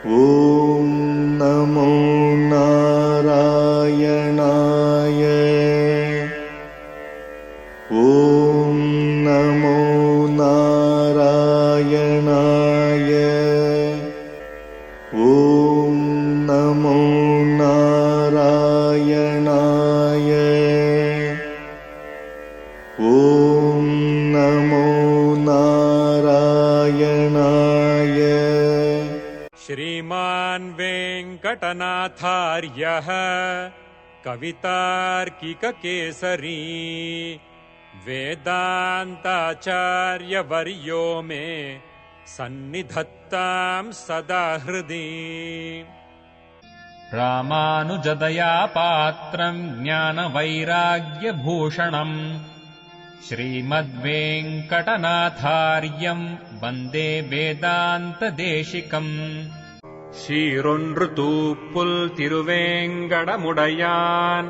ॐ नमो नारायणाय। ॐ नमो नारायणाय। ॐ नमो नारायणाय। ॐ नमो नारायणाय। श्रीमान् वेङ्कटनाथार्यः कवितार्किककेसरी वेदान्ताचार्यवर्यो मे सन्निधत्तां सदा हृदि। रामानुजदया पात्रम् ज्ञानवैराग्यभूषणम् श्रीमद्वेङ्कटनाथार्यम् वन्दे वेदान्तदेशिकम्। சீரொன்று தூப்புல் திருவேங்கடமுடையான்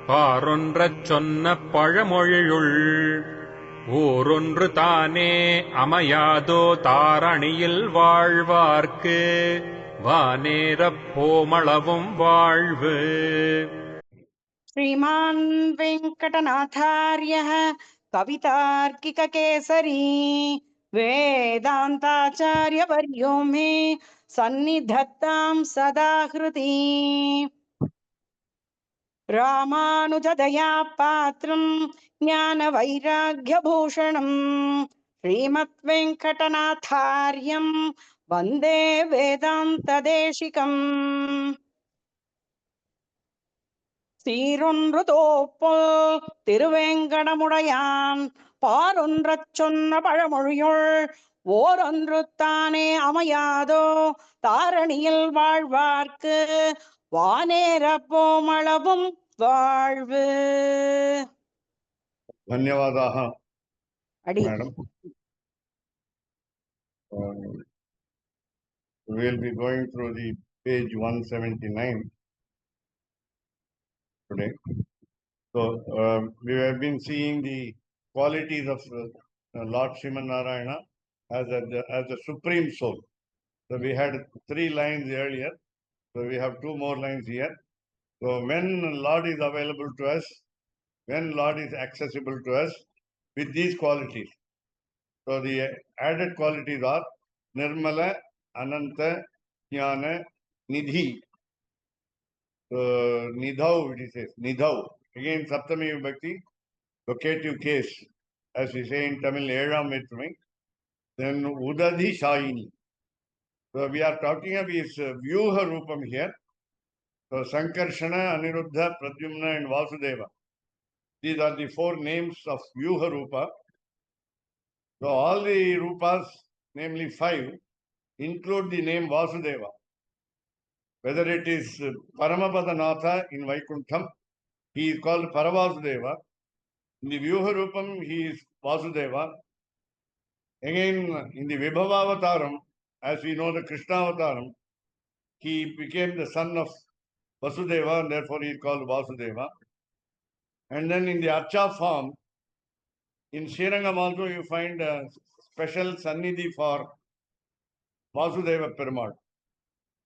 பாரொன்றச் சொன்ன பழமொழியுள் ஊரொன்று தானே அமையாதோ தாரணியில் வாழ்வார்க்கு வானேரப் போமளவும் வாழ்வு. श्रीमान् वेङ्कटनाथार्यः कवितार्किककेसरी वेदान्ताचार्यवर्यो मे सन्निधत्तां सदा हृदि। रामानुजदया पात्रम् ज्ञानवैराग्यभूषणम् श्रीमद्वेङ्कटनाथार्यम् वन्दे वेदान्तदेशिकम्। சீரொன்று தோப்புல் திருவேங்கடமுடையான் பாரொன்றச் சொன்ன பழமொழியுள் ஓரொன்று தானே அமையாதோ தாரணியில் வாழ்வார்க்கு வானேர போமளவும் வாழ்வு. धन्यवादाः அடி madam. We will be going through the page 179 today. So we have been seeing the qualities of Lord Sriman Narayana as the supreme soul. So we had 3 lines earlier. So we have 2 more lines here. So when Lord is available to us, when Lord is accessible to us with these qualities. So the added qualities are Nirmala, Ananta, Jnana, Nidhi. Nidhau, it says, Nidhau. Again, Saptami Vibhakti, locative case, as we say in Tamil, Ezham Vetrumai. Then Udadhi Shayini. So we are talking of his Vyuha Rupam here. So Sankarshana, Aniruddha, Pradyumna and Vasudeva. These are the 4 names of Vyuha Rupa. So all the Rupas, namely 5, include the name Vasudeva. Whether it is Paramapadanatha in Vaikuntham, he is called Paravasudeva. In the Vyuha Rupam, he is Vasudeva. Again, in the Vibhavavataram, as we know the Krishna Avataram, he became the son of Vasudeva and therefore he is called Vasudeva. And then in the Archa form, in Srirangam also you find a special Sannidhi for Vasudeva Perumal.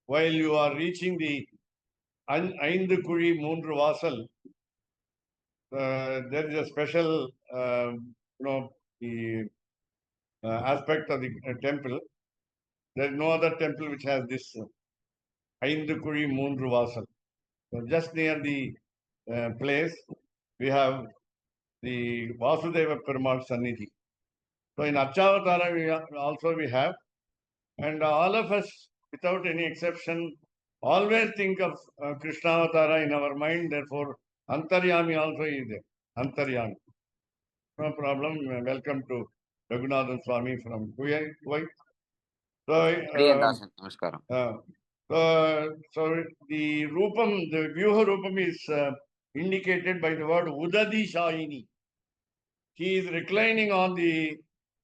While you are reaching the Aindu Kuri Moondru Vasal, there is a special, the aspect of the temple. There is no other temple which has this Aindu Kuri Moondru Vasal. So just near the place, we have the Vasudeva Perumal Sannidhi. So in Archavatara also we have, and all of us, without any exception, always think of Krishnavatara in our mind. Therefore, Antaryami also is there. Antaryami. No problem. Welcome to Raghunathan Swami from Kuwait. So, Namaskaram. So the Rupam, the Vyuha Rupam is indicated by the word Udadi Shayini. He is reclining on the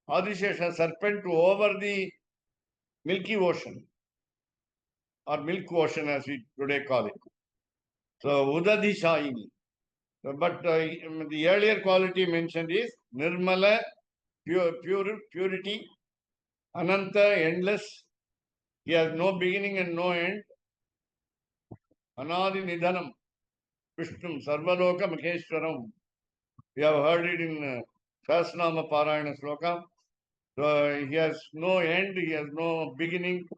Adishesha serpent over the Milky Ocean, or Milk Ocean as we today call it. So Udadi Shayini. But the earlier quality mentioned is Nirmala, purity, Ananta, endless, He has no beginning and no end. Anadi Nidhanam, Vishnum, Sarvaloka Maheshwaram. We have heard it in Sahasranama Parayana Sloka. So he has no end, he has no beginning.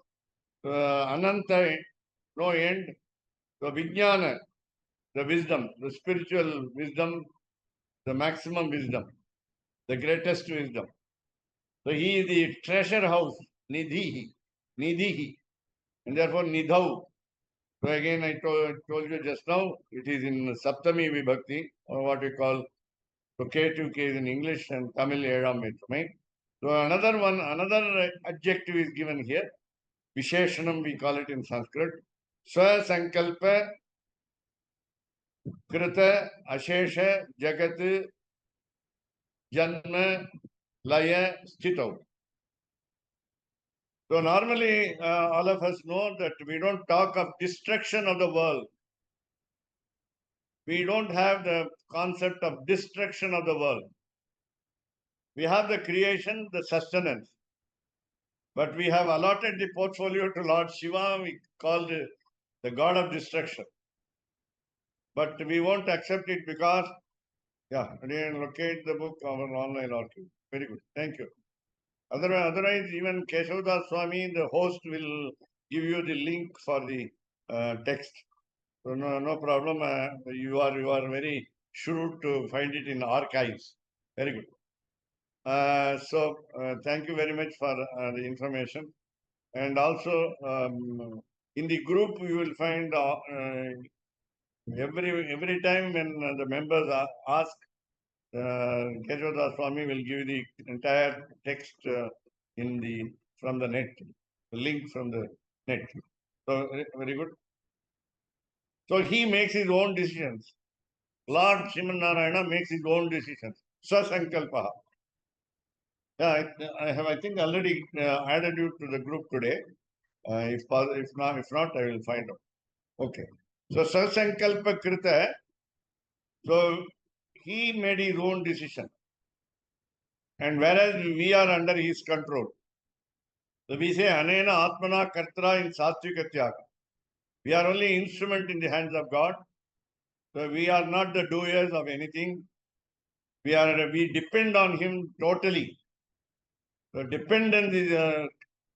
Ananta, no end. So Vijnana, the wisdom, the spiritual wisdom, the maximum wisdom, the greatest wisdom. So he is the treasure house, Nidhihi, and therefore Nidhau. So again, I told you just now, it is in Saptami Vibhakti, or what we call locative case in English and Tamil Edam Vetrumai. So another adjective is given here. Visheshanam, we call it in Sanskrit. Swa Sankalpa Krita Ashesha Jagat Janma Laya Stito. So normally all of us know that we don't talk of destruction of the world. We don't have the concept of destruction of the world. We have the creation, the sustenance. But we have allotted the portfolio to Lord Shiva, we call the God of destruction. But we won't accept it because, locate the book on online archive. Very good. Thank you. Otherwise, even Keshavdas Swami, the host, will give you the link for the text. So no problem. You are very shrewd to find it in archives. Very good. Thank you very much for the information. And also in the group you will find every time when the members ask, Keshavdas Swami will give the entire text from the net, the link from the net. So very good. So he makes his own decisions. Lord Sriman Narayana makes his own decisions. Sasankalpaha. Yeah, I think already added you to the group today. If not, I will find out. Okay. So Sasankalpa Krita. So he made his own decision. And whereas we are under his control. So we say Anena Atmana Kartra in Sattvika. We are only instrument in the hands of God. So we are not the doers of anything. We depend on him totally. So dependence is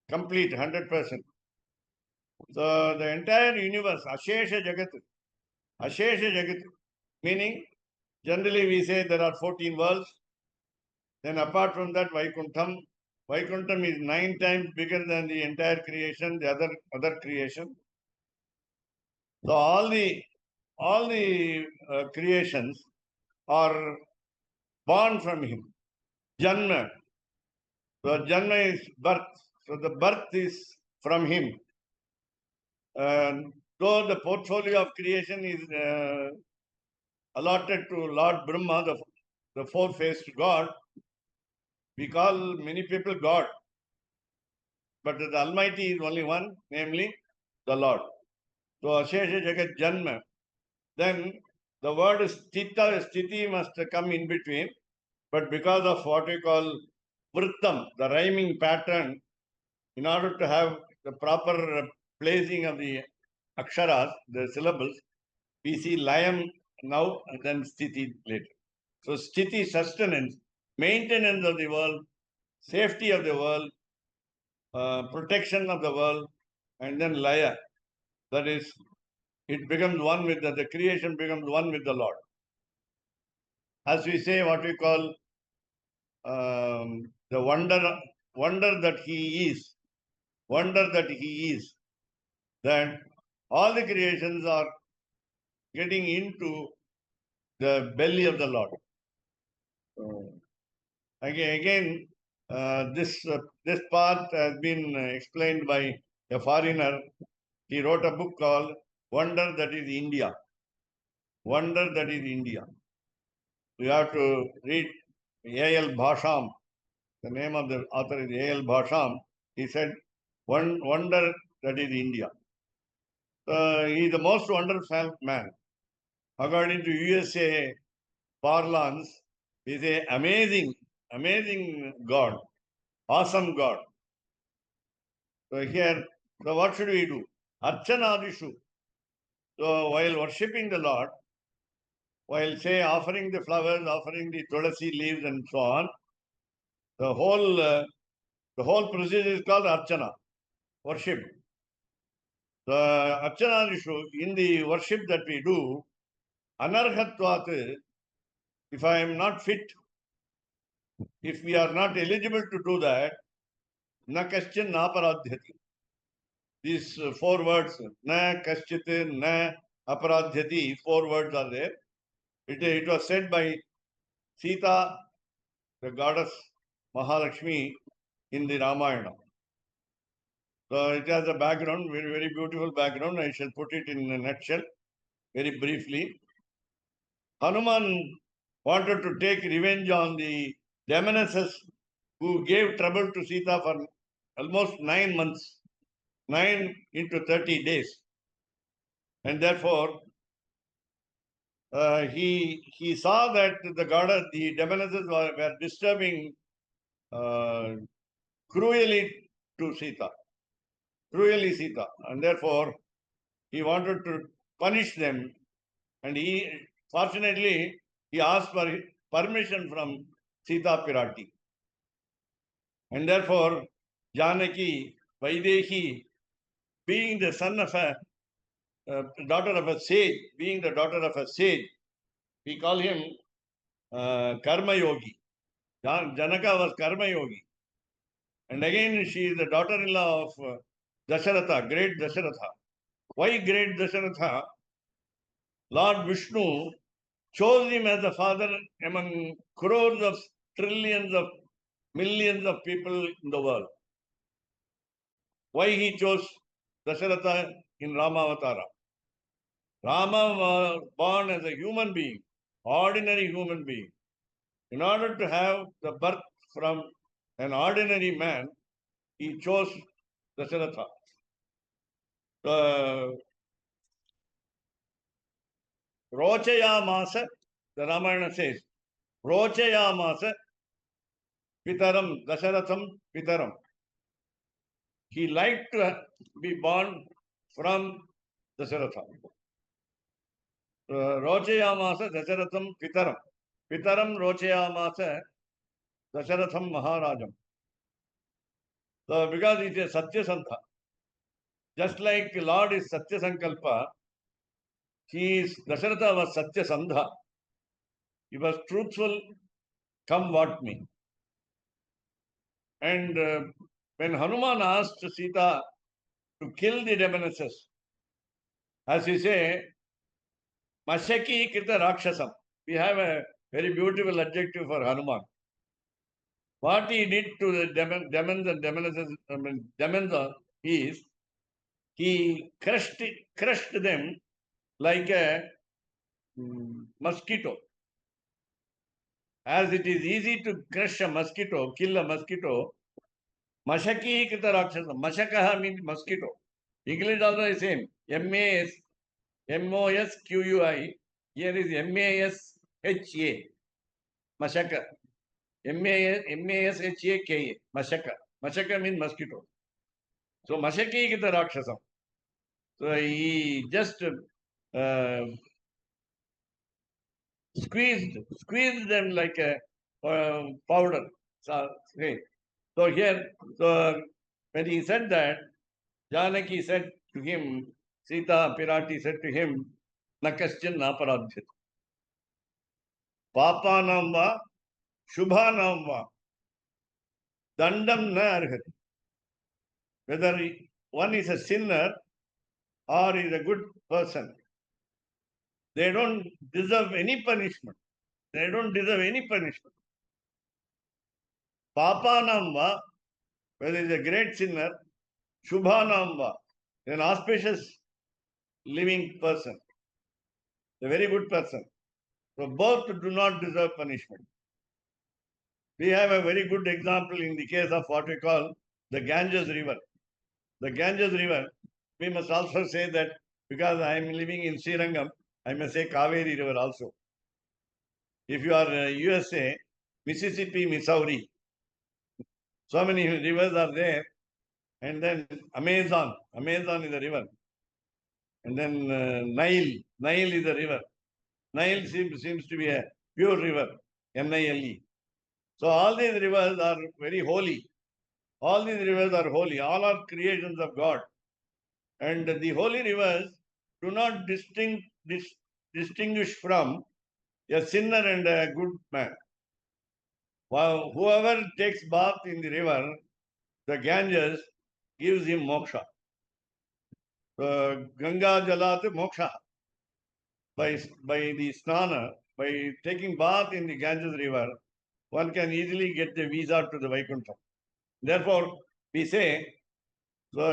complete, 100%. So the entire universe, Ashesha Jagat, meaning generally we say there are 14 worlds. Then apart from that, Vaikuntham is 9 times bigger than the entire creation, the other creation. So all the creations are born from him. Janma. So Janma is birth. So the birth is from him. Though the portfolio of creation is allotted to Lord Brahma, the four-faced God, we call many people God. But the Almighty is only one, namely the Lord. So Ashesha Jagat Janma. Then the word Sthiti must come in between. But because of what we call Vrittam, the rhyming pattern, in order to have the proper placing of the aksharas, the syllables, we see Layam now and then Sthiti later. So Sthiti, sustenance, maintenance of the world, safety of the world, protection of the world, and then Laya. That is, it becomes one with the creation becomes one with the Lord. As we say, what we call the wonder that he is, that all the creations are getting into the belly of the Lord. Again, this part has been explained by a foreigner. He wrote a book called Wonder That Is India. Wonder That Is India. You have to read A.L. Bhasham. The name of the author is A.L. Bhasham. He said, Wonder That Is India. He is the most wonderful man. According to USA parlance, he is an amazing God, awesome God. So here, So what should we do? Archanadishu. So while worshipping the Lord, while say offering the flowers, offering the tulasi leaves and so on, the whole procedure is called Archana, worship. The Archanadishu, in the worship that we do, Anarhatvat, if I am not fit, if we are not eligible to do that, na kaschin na paradhyati. These four words, na kaschit, na aparadhyati, four words are there. It was said by Sita, the goddess Mahalakshmi, in the Ramayana. So it has a background, very, very beautiful background. I shall put it in a nutshell, very briefly. Hanuman wanted to take revenge on the demonesses who gave trouble to Sita for almost 9 months, 9 into 30 days. And therefore, he saw that the demonesses were disturbing cruelly to Sita, and therefore he wanted to punish them. And fortunately, he asked for permission from Sita Pirati. And therefore, Janaki, Vaidehi, being the son of daughter of a sage, we call him Karma Yogi. Janaka was Karma Yogi. And again, she is the daughter-in-law of Dasharatha, great Dasharatha. Why great Dasharatha? Lord Vishnu chose him as a father among crores of trillions of millions of people in the world. Why he chose Dasharatha in Ramavatara? Rama was born as a human being, ordinary human being. In order to have the birth from an ordinary man, he chose Dasharatha. Rochayamasa, the Ramayana says, Rochayamasa Pitaram, Dasharatham Pitaram. He liked to be born from Dasharatha. Rochayamasa Dasharatham Pitaram. Pitaram Rochayamasa Dasharatham Maharajam. So because it is Satya Santha, just like the Lord is Satya Sankalpa, Dasharatha was Satya Sandha. He was truthful, come what may. And when Hanuman asked Sita to kill the demonesses, as we say, Mashaki Krita Rakshasam. We have a very beautiful adjective for Hanuman. What he did to the demons and demonesses, demons is, he crushed them like a mosquito. As it is easy to crush a mosquito, kill a mosquito, Mashaki Krita Rakshasam. Mashakaha means mosquito. English also is same. M-A-S, M-O-S-Q-U-I. Here is M-A-S-H-A. Mashaka. M-A-S-H-A-K-A. Mashaka. Mashaka means mosquito. So Mashaki Kita Rakshasam. So he just squeezed them like a powder. So here, when he said that, Janaki said to him, Sita Pirati said to him, Nakaschin Naparadhyat. Papa Namva, Shubha Namva, Dandam Na Arhati. Whether one is a sinner or is a good person, they don't deserve any punishment. Papa Namva, whether is a great sinner, Shubha Namva, an auspicious living person, a very good person. So both do not deserve punishment. We have a very good example in the case of what we call the Ganges River. The Ganges River, we must also say that because I am living in Srirangam, I must say Kaveri River also. If you are USA, Mississippi, Missouri, so many rivers are there. And then Amazon is a river. And then Nile is a river. Nile seems to be a pure river, Nile. So all these rivers are very holy. All these rivers are holy. All are creations of God. And the holy rivers do not distinguish from a sinner and a good man. Well, whoever takes bath in the river, the Ganges gives him moksha. Ganga Jalat moksha. By the snana, by taking bath in the Ganges river, one can easily get the visa to the Vaikuntha. Therefore, we say, so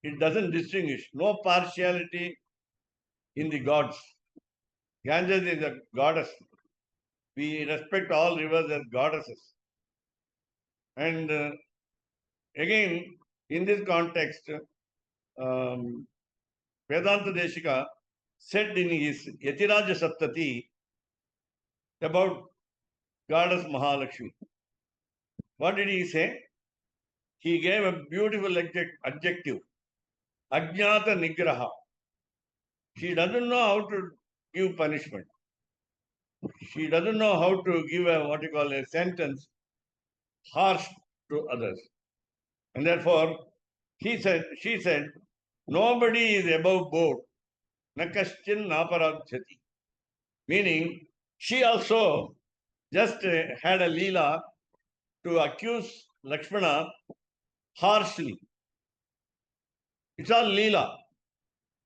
it doesn't distinguish, no partiality in the gods. Ganges is a goddess. We respect all rivers as goddesses. And again, in this context, Vedanta Deshika said in his Yatiraja Saptati about goddess Mahalakshmi. What did he say? He gave a beautiful adjective, Ajnata Nigraha. She doesn't know how to give punishment. She doesn't know how to give a sentence harsh to others. And therefore, she said, nobody is above board. Nakaschin naparadhyati. Meaning, she also just had a leela to accuse Lakshmana harshly. It's all leela.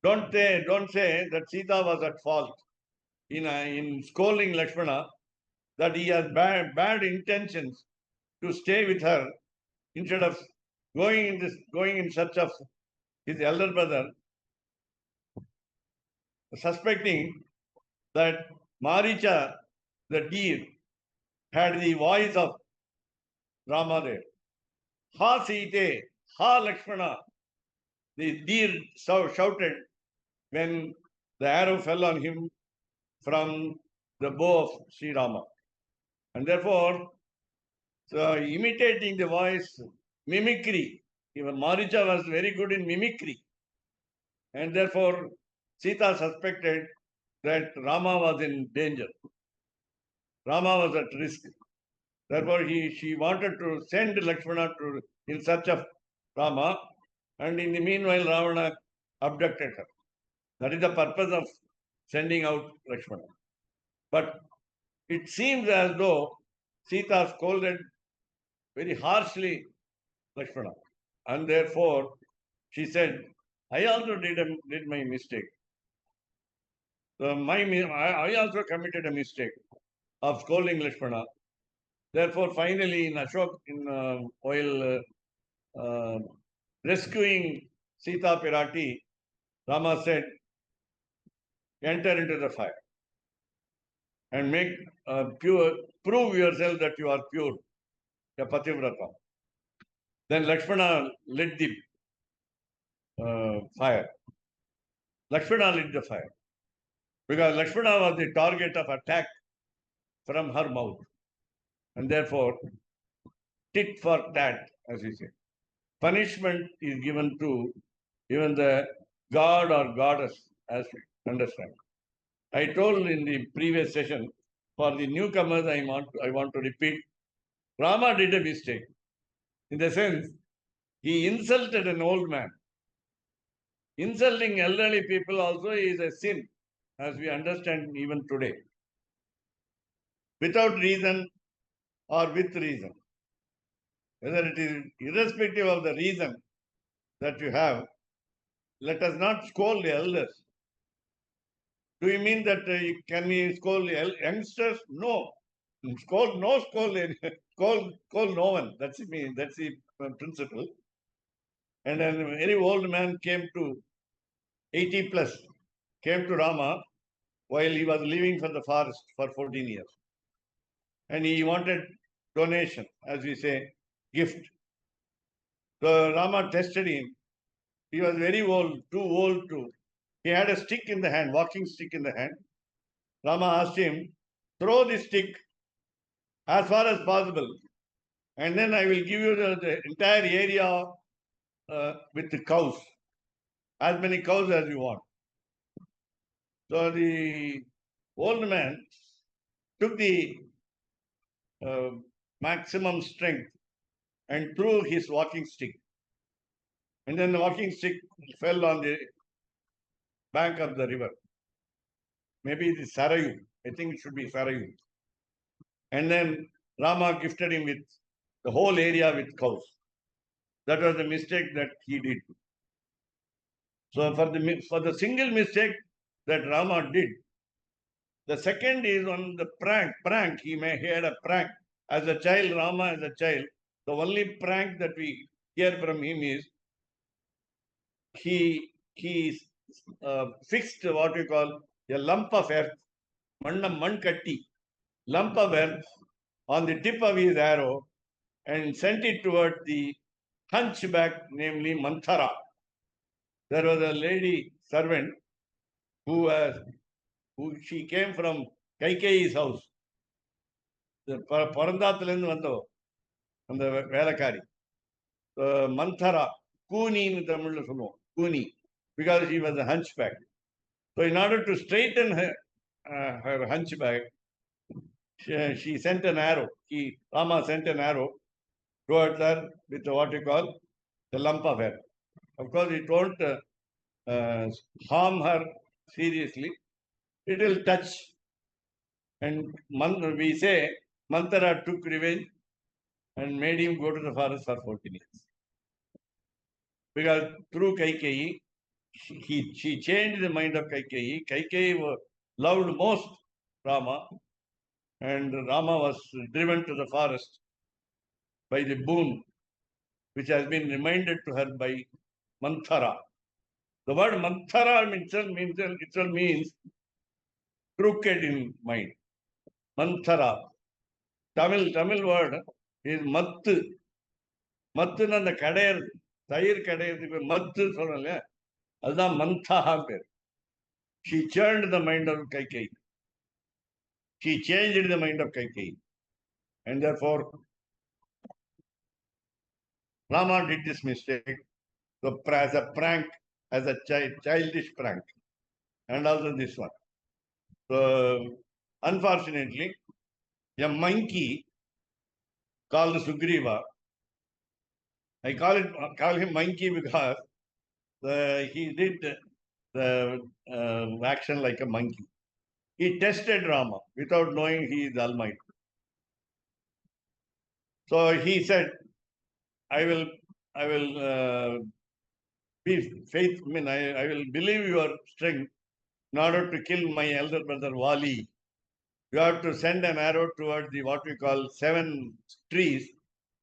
Don't say that Sita was at fault in scolding Lakshmana, that he has bad intentions to stay with her instead of going in search of his elder brother, suspecting that Maricha, the deer, had the voice of Rama there. Ha Sita, ha Lakshmana. The deer shouted when the arrow fell on him from the bow of Sri Rama. And therefore, so imitating the voice, mimicry. Even Maricha was very good in mimicry. And therefore, Sita suspected that Rama was in danger. Rama was at risk. Therefore, she wanted to send Lakshmana in search of Rama. And in the meanwhile, Ravana abducted her. That is the purpose of sending out Lakshmana. But it seems as though Sita scolded very harshly Lakshmana. And therefore, she said, I also did my mistake. So I also committed a mistake of scolding Lakshmana. Therefore, finally, in Ashok, while rescuing Sita Pirati, Rama said, enter into the fire and make prove yourself that you are pure, a pativrata. Then Lakshmana lit the fire. Lakshmana lit the fire. Because Lakshmana was the target of attack from her mouth. And therefore, tit for tat, as we say. Punishment is given to even the god or goddess, as we understand. I told in the previous session, for the newcomers, I want to repeat, Rama did a mistake. In the sense, he insulted an old man. Insulting elderly people also is a sin, as we understand even today. Without reason or with reason. Whether it is irrespective of the reason that you have, let us not scold the elders. Do you mean that can we scold the youngsters? No. Scold no one. That's the principle. And then a very old man came to 80 plus, came to Rama while he was leaving for the forest for 14 years. And he wanted donation, as we say, gift. So Rama tested him. He was very old, too old to. He had a stick in the hand, walking stick in the hand. Rama asked him, throw the stick as far as possible, and then I will give you the entire area with the cows, as many cows as you want. So the old man took the maximum strength and threw his walking stick. And then the walking stick fell on the bank of the river. Maybe the Sarayu. I think it should be Sarayu. And then Rama gifted him with the whole area with cows. That was the mistake that he did. So for the single mistake that Rama did, the second is on the prank. He had a prank as a child. Rama as a child, the only prank that we hear from him is he fixed what we call a lump of earth, mankatti, lump of earth on the tip of his arrow and sent it toward the hunchback, namely Manthara. There was a lady servant who she came from Kaikeyi's house. பரந்தாத்திலிருந்து வந்தவ அந்த வேலைக்காரி மந்தரா கூனின்னு தமிழ்ல சொல்லுவோம் கூனி because he was a hunchback. So in order to straighten her hunchback, she sent an arrow. Rama sent an arrow towards her with what you call the lump of hair. Of course, it won't harm her seriously. It will touch. And we say Mantara took revenge and made him go to the forest for 14 years. Because through Kaikeyi, she changed the mind of Kaikeyi. Kaikeyi loved most Rama, and Rama was driven to the forest by the boon which has been reminded to her by Manthara. The word Manthara itself means crooked in mind. Manthara. Tamil word is Mattu. Mattuன்னு அந்த கடையிறது தயிர் கடையிறதுக்கு மத்து சொல்றோம் இல்லையா அதுதான் மந்தாஹா பேர். She churned the mind of Kaikeyi. She changed the mind of Kaikeyi. And therefore, Rama did this mistake as a prank, as a childish prank. And also this one. So, unfortunately, a monkey called Sugriva, I call him monkey because he did the action like a monkey. He tested Rama without knowing he is Almighty. So he said, I will be faithful. I will believe your strength in order to kill my elder brother Wali. You have to send an arrow towards the what we call 7 trees,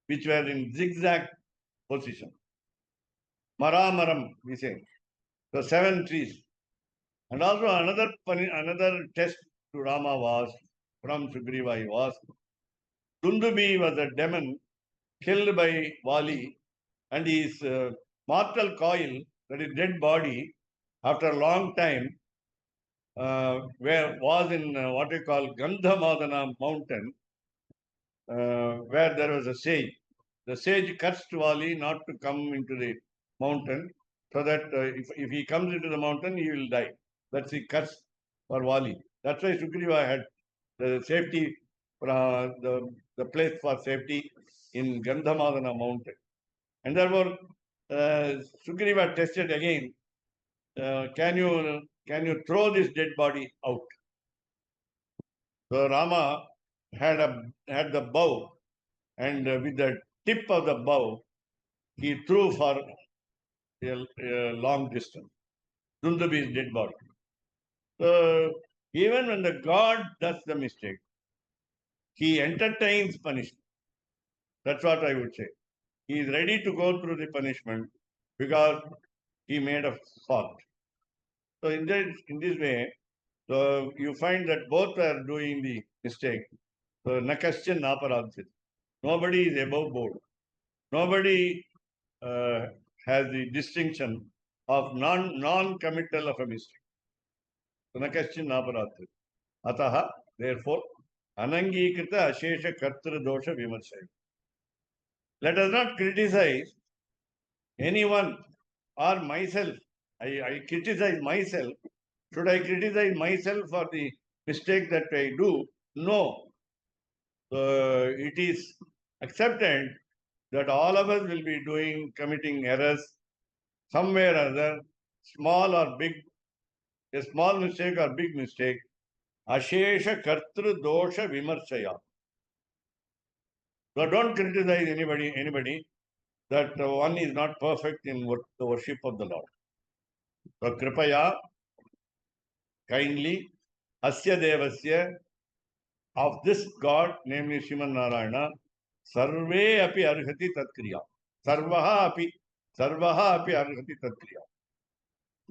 which were in zigzag position. Maramaram, we say. So 7 trees. And also another test to Rama was from Sugriva was Dundubi was a demon killed by Wali, and his mortal coil, that is dead body, after a long time, was in what we call Gandhamadana mountain, where there was a sage. The sage cursed Wali not to come into the mountain, so that if he comes into the mountain, he will die. That's the curse for Wali. That's why Sugriva had the safety, the place for safety in Gandhamadana mountain. And therefore, Sugriva tested again, can you throw this dead body out? So Rama had the bow, and with the tip of the bow, he threw for a long distance Dundubi's dead body. So even when the God does the mistake, he entertains punishment. That's what I would say. He is ready to go through the punishment because he made a fault. So in this way, so you find that both are doing the mistake. So nakasyan naparadhit. Nobody is above board. Nobody has the distinction of non-committal of a mistake. So nakasyan naparadhit. Ataha, therefore, anangikrita ashesha kartra dosha vimarsaya. Let us not criticize anyone or myself, I criticize myself. Should I criticize myself for the mistake that I do? No. It is accepted that all of us will be committing errors somewhere or other, small or big, a small mistake or big mistake. Ashesha Kartru Dosha Vimarshaya. So don't criticize anybody that one is not perfect in the worship of the Lord. So Kripaya, kindly, Asya Devasya, of this God, namely Sriman Narayana, Sarve api arhati tatkriya. Sarvaha api arhati tatkriya.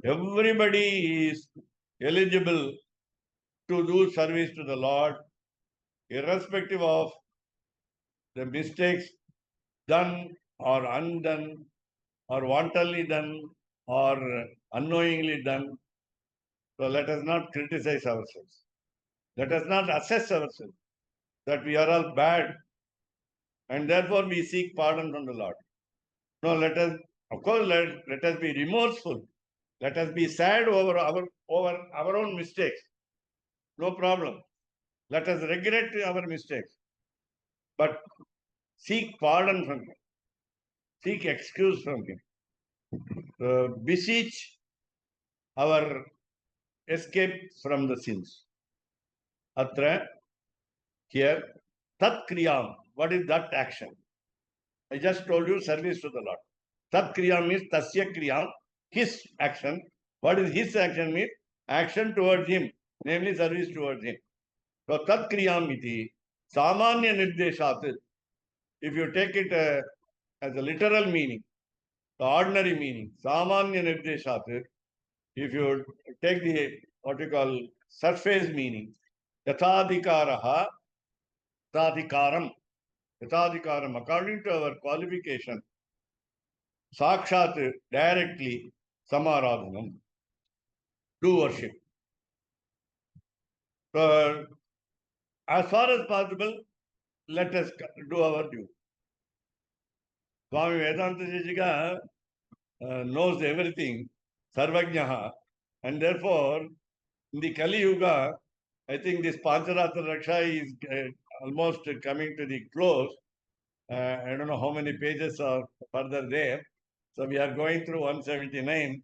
Everybody is eligible to do service to the Lord, irrespective of the mistakes done or undone, or wantonly done, or unknowingly done. So let us not criticize ourselves. Let us not assess ourselves that we are all bad and therefore we seek pardon from the Lord. No, let us be remorseful. Let us be sad over our own mistakes. No problem. Let us regret our mistakes. But seek pardon from Him. Seek excuse from Him. Beseech our escape from the sins. Atra, here, tat kriyam. What is that action? I just told you service to the Lord. Tat kriyam means tasya kriyam, His action. What is His action means? Action towards Him, namely service towards Him. So tat kriyam iti samanya nirdeshat. If you take it as a literal meaning, the ordinary meaning, samanya nirdeshat. If you take the what we call surface meaning, yathadikaraha, yathadikaram, according to our qualification, sakshat, directly, samaradhanam, do worship. So, as far as possible, let us do our due. Swami Vedanta Jijika knows everything, Sarvajnaha, and therefore, in the Kali Yuga, I think this Pancaratra Raksa is almost coming to the close. I don't know how many pages are further there. So we are going through 179.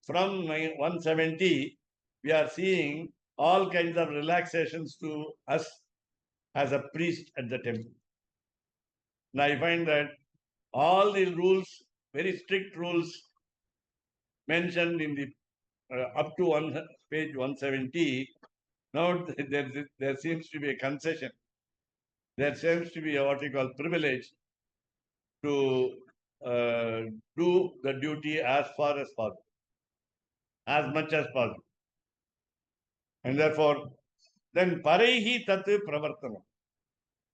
From 170, we are seeing all kinds of relaxations to us as a priest at the temple. Now I find that all the rules, very strict rules mentioned in the up to page 170, now there seems to be a concession. There seems to be a what you call privilege to do the duty as far as possible, as much as possible. And therefore, then paraihi tat pravartanam.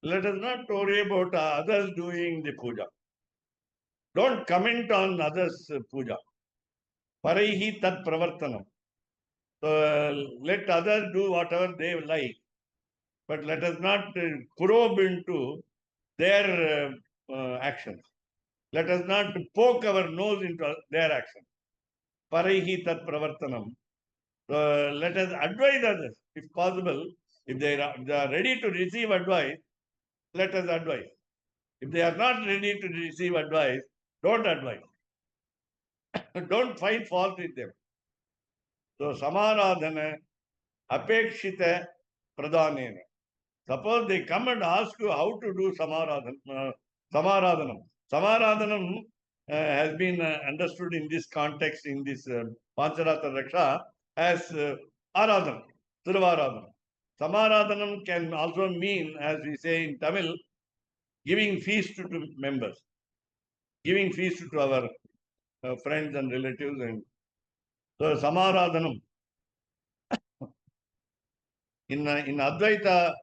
Let us not worry about others doing the puja. Don't comment on others' puja. Paraihi tat pravartanam. So let others do whatever they like, but let us not probe into their actions. Let us not poke our nose into their actions. Paraihi tat pravartanam. Let us advise others, if possible. If they are ready to receive advice, let us advise. If they are not ready to receive advice, don't advise. Don't find fault with them. So, samaradhana apekshita pradhanena. Suppose they come and ask you how to do samaradhanam. Samaradhanam has been understood in this context, in this Pancaratra Raksha, as aradhanam, Thiruvaradhanam. Samaradhanam can also mean, as we say in Tamil, giving feast to members, giving feast to our friends and relatives. And so Samaradhanam. In Advaita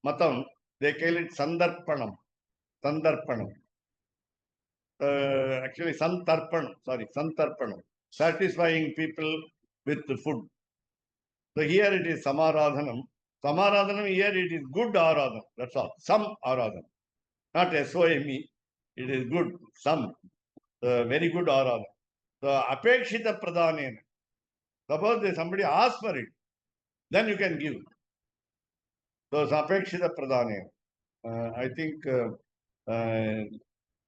Matam, they call it Sandarpanam. Sandarpanam. Actually, Santarpanam. Satisfying people with the food. So here it is Samaradhanam. Samaradhanam, here it is good Aradhanam. That's all. Some Aradhanam. Not SOME. it is good, some, very good aradhana. So, apekshita pradhanena. Suppose somebody asks for it, then you can give. So, apekshita pradhanena. I think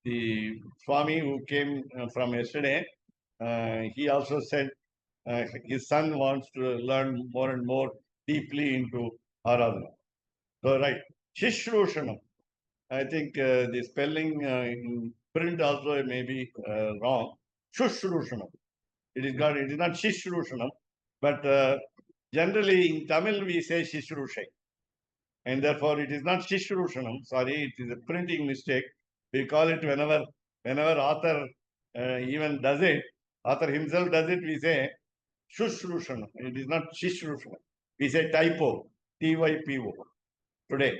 the Swami who came from yesterday, he also said his son wants to learn more and more deeply into Aradhana. So, right, Shishrushanam. I think the spelling in print also may be wrong. Shushrushanam. It is not Shishrushanam, but generally in Tamil we say Shishrushay. And therefore it is not Shishrushanam. Sorry, it is a printing mistake. We call it whenever author even does it, author himself does it, we say Shushrushanam. It is not Shishrushanam. We say typo, Typo today.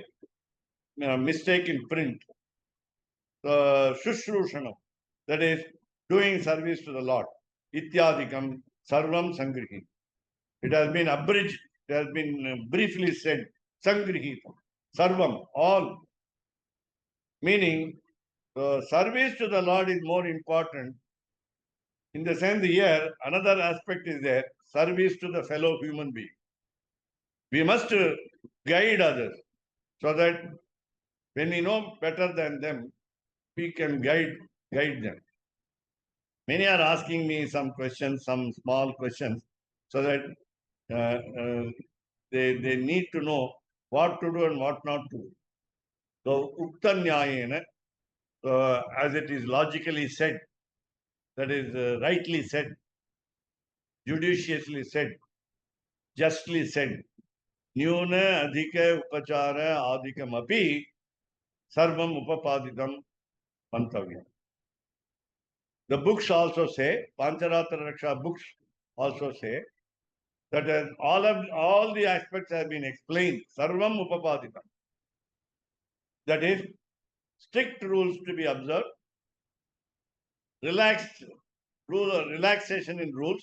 Mistake in print. Shushrushanam. That is doing service to the Lord. Ityadikam Sarvam Sangrihi. It has been abridged, it has been briefly said, Sangrihitam. Sarvam, all. Meaning, service to the Lord is more important. In the sense here, another aspect is there, service to the fellow human being. We must guide others so that when we know better than them, we can guide them. Many are asking me some questions, some small questions, so that they need to know what to do and what not to do. So, Uktanyayena, as it is logically said, that is rightly said, judiciously said, justly said, Nyuna adhika upachara adhikam api sarvam upapaditam mantavyam. The books also say, Pancaratra Raksa books also say, that all the aspects have been explained. Sarvam upapaditam. That is, strict rules to be observed, relaxation in rules,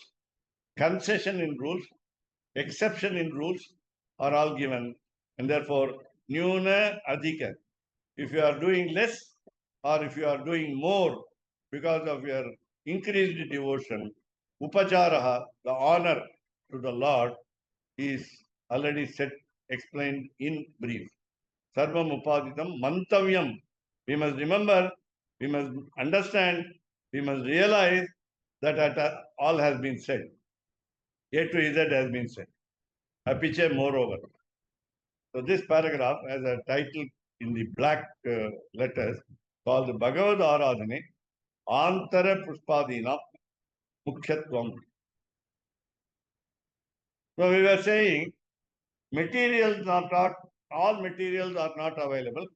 concession in rules, exception in rules are all given. And therefore, Nyuna Adhika. If you are doing less or if you are doing more because of your increased devotion, Upacharaha, the honor to the Lord, is already explained in brief. Sarvam Upaditam Mantavyam. We must remember, we must understand, we must realize that all has been said. A to Z has been said. Apiche moreover. So this paragraph has a title in the black letters called Bhagavad Aradhane Antara Pushpadina Mukhyatvam. So we were saying all materials are not available.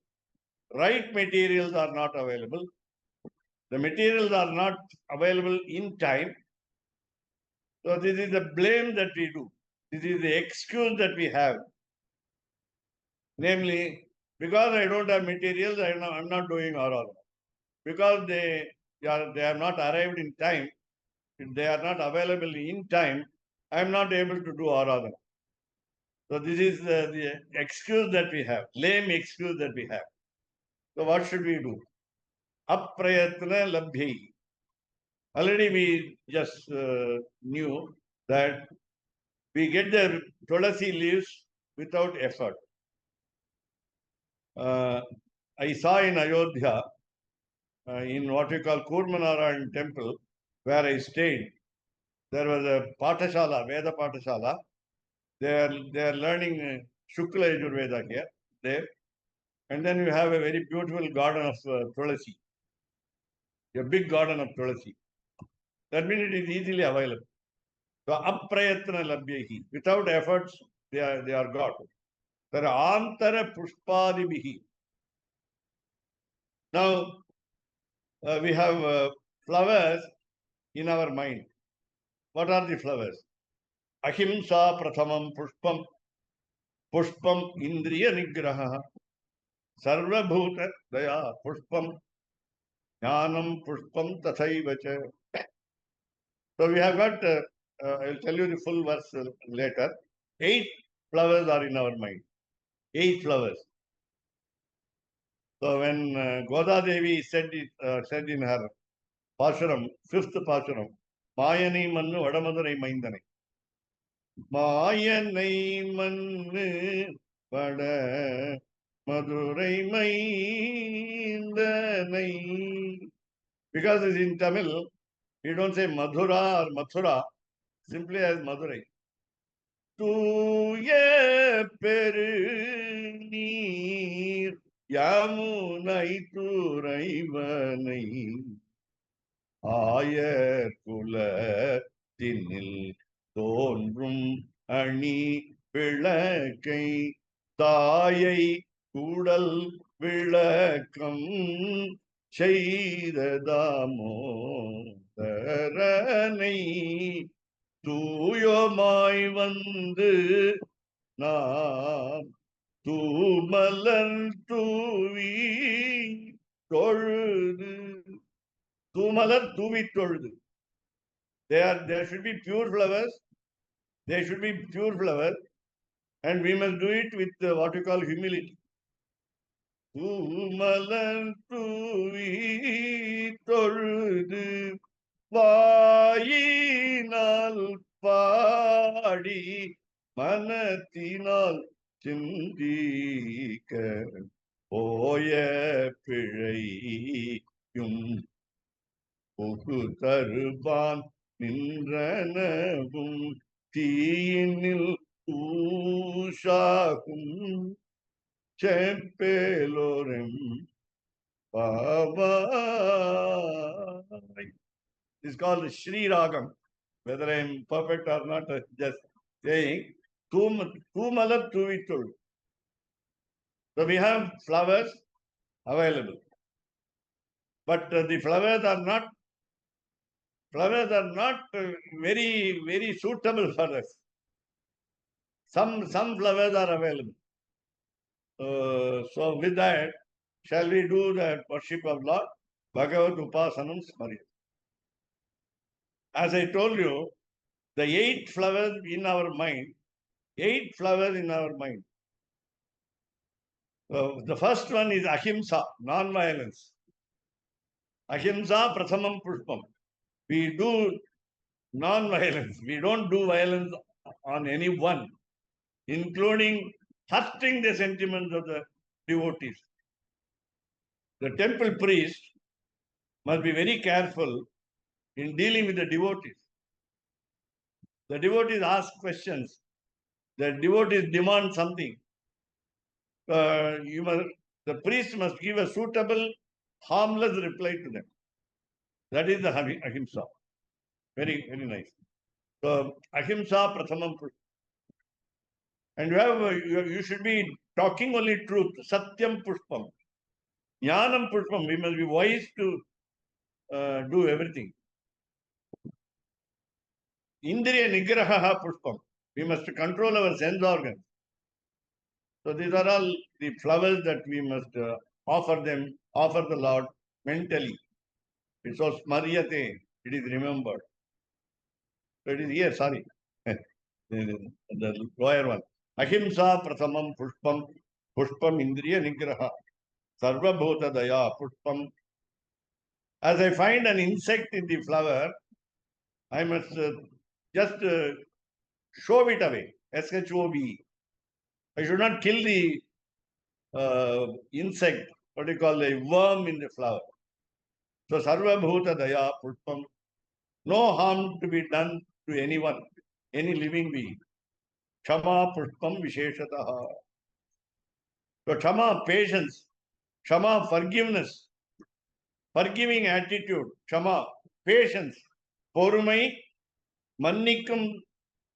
Right materials are not available. The materials are not available in time. So this is the blame that we do. This is the excuse that we have. Namely, because I don't have materials, I'm not doing Aradhana. Because they have not arrived in time, if they are not available in time, I am not able to do Aradhana. So this is the excuse that we have, lame excuse that we have. So what should we do? Aprayatna labhyai. Already we just knew that we get the tulasi leaves without effort. I saw in Ayodhya, in what we call Kurmanarayan temple, where I stayed, there was a Patashala, Veda Patashala. They are learning Shukla Yajurveda here, there. And then you have a very beautiful garden of Tulasi, a big garden of Tulasi. That means it is easily available. So, aprayatna labhyahi. Without efforts, they are got. There are antara pushpadibihi. Now, we have flowers in our mind. What are the flowers? Ahimsa prathamam pushpam. Pushpam indriya nigraha. Sarvabhuta daya pushpam. Jnanam pushpam tathaivacha. So we have got, I'll tell you the full verse later. 8 flowers are in our mind. 8 flowers. So when Goda Devi said in her Pashuram, 5th Pashuram, Mayani Mannu Vadamadurai Maindane. Mayanai Mannu Vada Madurai Maindane. Because it's in Tamil, you don't say Madhura or Mathura, simply as Madurai. தூய பெருநீர் யாமுனை துறைவனை ஆயர் குலத்தினில் தோன்றும் அணி விளக்கை தாயை கூடல் விளக்கம் செய்ததாமோதரனை தூயோமாய் வந்து நாம் தூமலர் தூவி தொழுது தூமலர் தூவி தொழுது. There should be pure flowers. They should be pure flowers, and we must do it with what you call humility. தூமலர் தூவி தொழுது வாயினால் பாடி மனத்தினால் சிந்திக்க போய பிழையும் புகு தருபான் நின்றனவும் தீயினில் ஊஷாகும் செப்பேலோரம் பாவாய். It's called Shri Ragam. Whether I am perfect or not, just saying. Tumalat Tuvitul. So we have flowers available. But the flowers are not very, very suitable for us. Some flowers are available. So with that, shall we do the worship of Lord? Bhagavat Upasanam Smarya. As I told you, the 8 flowers in our mind. The first one is Ahimsa, non-violence. Ahimsa Prasamam Pushpam. We do non-violence. We don't do violence on anyone, including hurting the sentiments of the devotees. The temple priest must be very careful in dealing with the devotees. The devotees ask questions. The devotees demand something. The priest must give a suitable, harmless reply to them. That is the Ahimsa. Very, very nice. So, Ahimsa Prathamam. And you should be talking only truth. Satyam Pushpam. Jnanam Pushpam. We must be wise to do everything. Indriya Nigraha Pushpam. We must control our sense organs. So these are all the flowers that we must offer the Lord mentally. It's so smaryate, it is remembered. So it is here, sorry. The lower one. Ahimsa Prathamam Pushpam Indriya Nigraha Sarva Bhuta Daya Pushpam. As I find an insect in the flower, I must just shove it away. SHOVE. I should not kill the insect, what you call a worm in the flower. So Sarva Bhuta Daya Pushpam. No harm to be done to anyone, any living being. Kshama Pushpam Visheshataha. So Kshama, patience. Kshama, forgiveness. Forgiving attitude. Kshama, patience. Porumai, Mannikum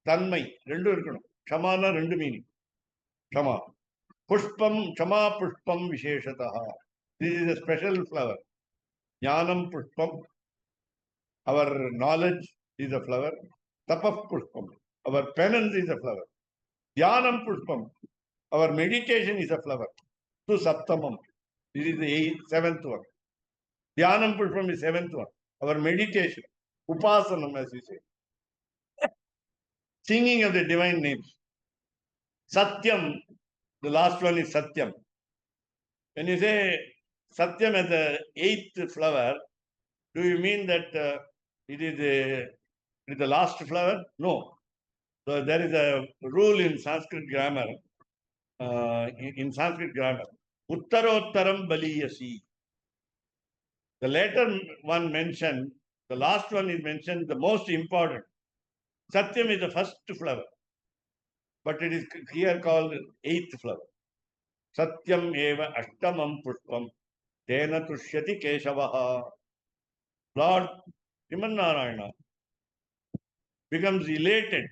Tanmai. Rendu irukkanum. Kshama rendu meaning. Kshama. Pushpam, Kshama Pushpam Visheshataha. This is a special flower. Jnanam Pushpam. Our knowledge is a flower. Tapah Pushpam. Our penance is a flower. Dhyanam Pushpam. Our meditation is a flower. To Saptamam. This is the 7th one. Dhyanam Pushpam is 7th one. Our meditation. Upasanam, as we say. Singing of the divine names. Satyam. The last one is Satyam. When you say Satyam as the eighth flower, do you mean that it is the last flower? No. So there is a rule in Sanskrit grammar. In Sanskrit grammar, Uttarottaram baliyasi. The later one mentioned, the last one is mentioned, the most important. Satyam is the first flower, but it is here called eighth flower. Satyam eva ashtamam pushpam tena tushyati keshavaha. Lord Narayana becomes elated,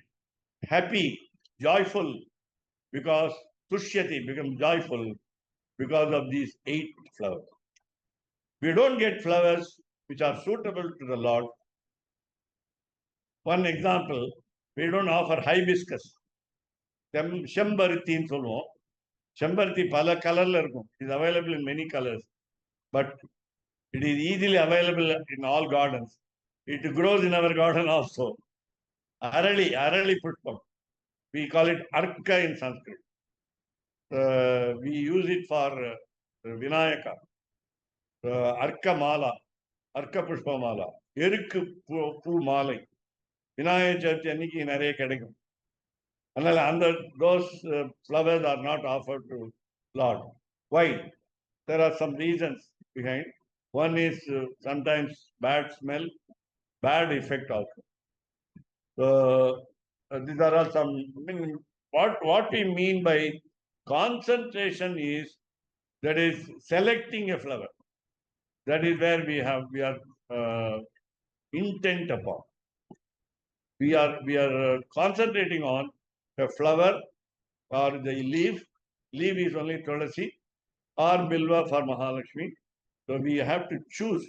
happy, joyful, because tushyati becomes joyful because of these 8 flowers. We don't get flowers which are suitable to the Lord. One example, we don't offer hibiscus. Shembarati in Solvo. Shembarati pala color is available in many colors, but it is easily available in all gardens. It grows in our garden also. Arali pushpam. We call it arka in Sanskrit. We use it for Vinayaka. Arka mala, Arka pushpa mala, எருக்கு பூ மாலை விநாயகர் சதுர்த்தி அன்னைக்கு நிறைய கிடைக்கும். அதனால அந்த those flowers are not offered to Lord. Why? There are some reasons behind. One is sometimes bad smell, bad effect also. So these are all some. I mean, what we mean by concentration is that is selecting a flower. That is where we are intent upon. We are concentrating on a flower or the leaf. Leaf is only Tulasi or Bilva for Mahalakshmi. So we have to choose.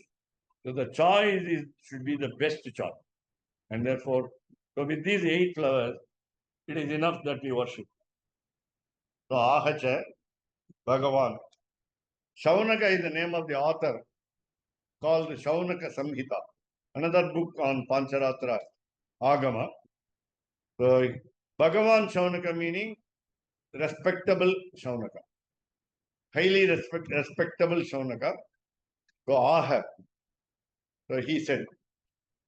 So the choice should be the best choice. And therefore, so with these 8 flowers, it is enough that we worship. So Ahacha, Bhagavan. Shaunaka is the name of the author called Shaunaka Samhita. Another book on Pancaratra, Agama. So Bhagavan Shaunaka meaning respectable Shaunaka. Highly respectable Shaunaka. So Aha. So he said,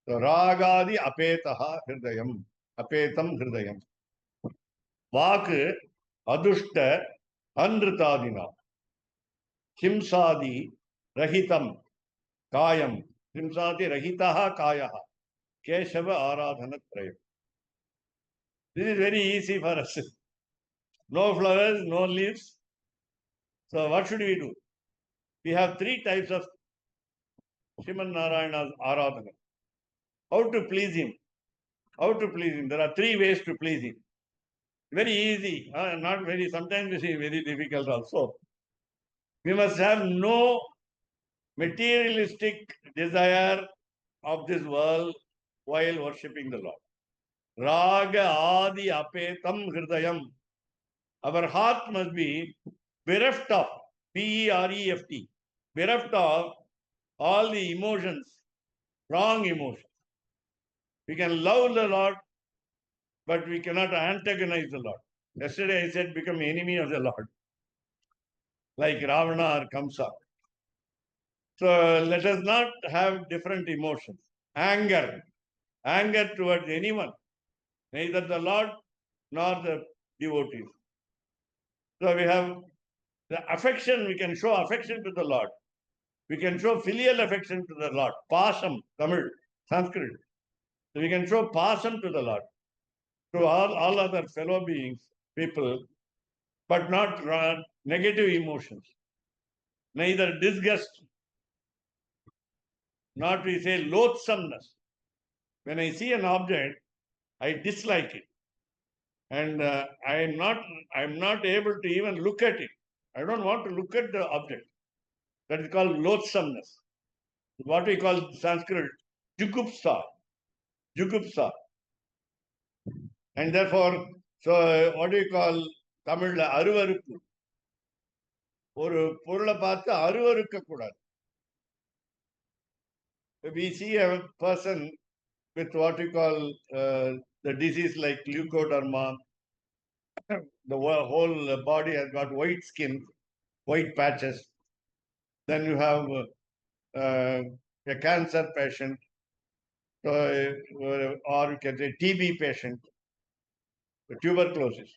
so Ragadi apetaha hridayam. Apetam hridayam. Vak adushta anritadina. Himsadi rahitam kayam. Himsadi rahitaha kayaha. Keshava aradhanatrayam. This is very easy for us. No flowers, no leaves. So what should we do? We have 3 types of Sriman Narayana's Aradhana. How to please him? How to please him? There are 3 ways to please him. Very easy, not very, sometimes you see very difficult also. We must have no materialistic desire of this world while worshipping the Lord. Raga adi apetam hridayam. Our heart must be bereft of, P-E-R-E-F-T, bereft of all the emotions, wrong emotions. We can love the Lord, but we cannot antagonize the Lord. Yesterday I said, become enemy of the Lord, like Ravana or Kamsa. So let us not have different emotions. Anger towards anyone, neither the Lord nor the devotees. So we have the affection, we can show affection to the Lord. We can show filial affection to the Lord. Pasam, Tamil, Sanskrit. So we can show pasam to the Lord, to all other fellow beings, people, but not negative emotions. Neither disgust, not we say loathsomeness. When I see an object, I dislike it. And I'm not able to even look at it. I don't want to look at the object. That is called loathsomeness. What we call Sanskrit, jugupsa. Jugupsa. And therefore, so what do you call Tamil aruvarukku? ஒரு பொருளை பார்த்து அருவருக்க கூடாது. We see a person with what we call the disease like leukoderma, the whole body has got white skin, white patches. Then you have a cancer patient, or you can say TB patient, tuberculosis.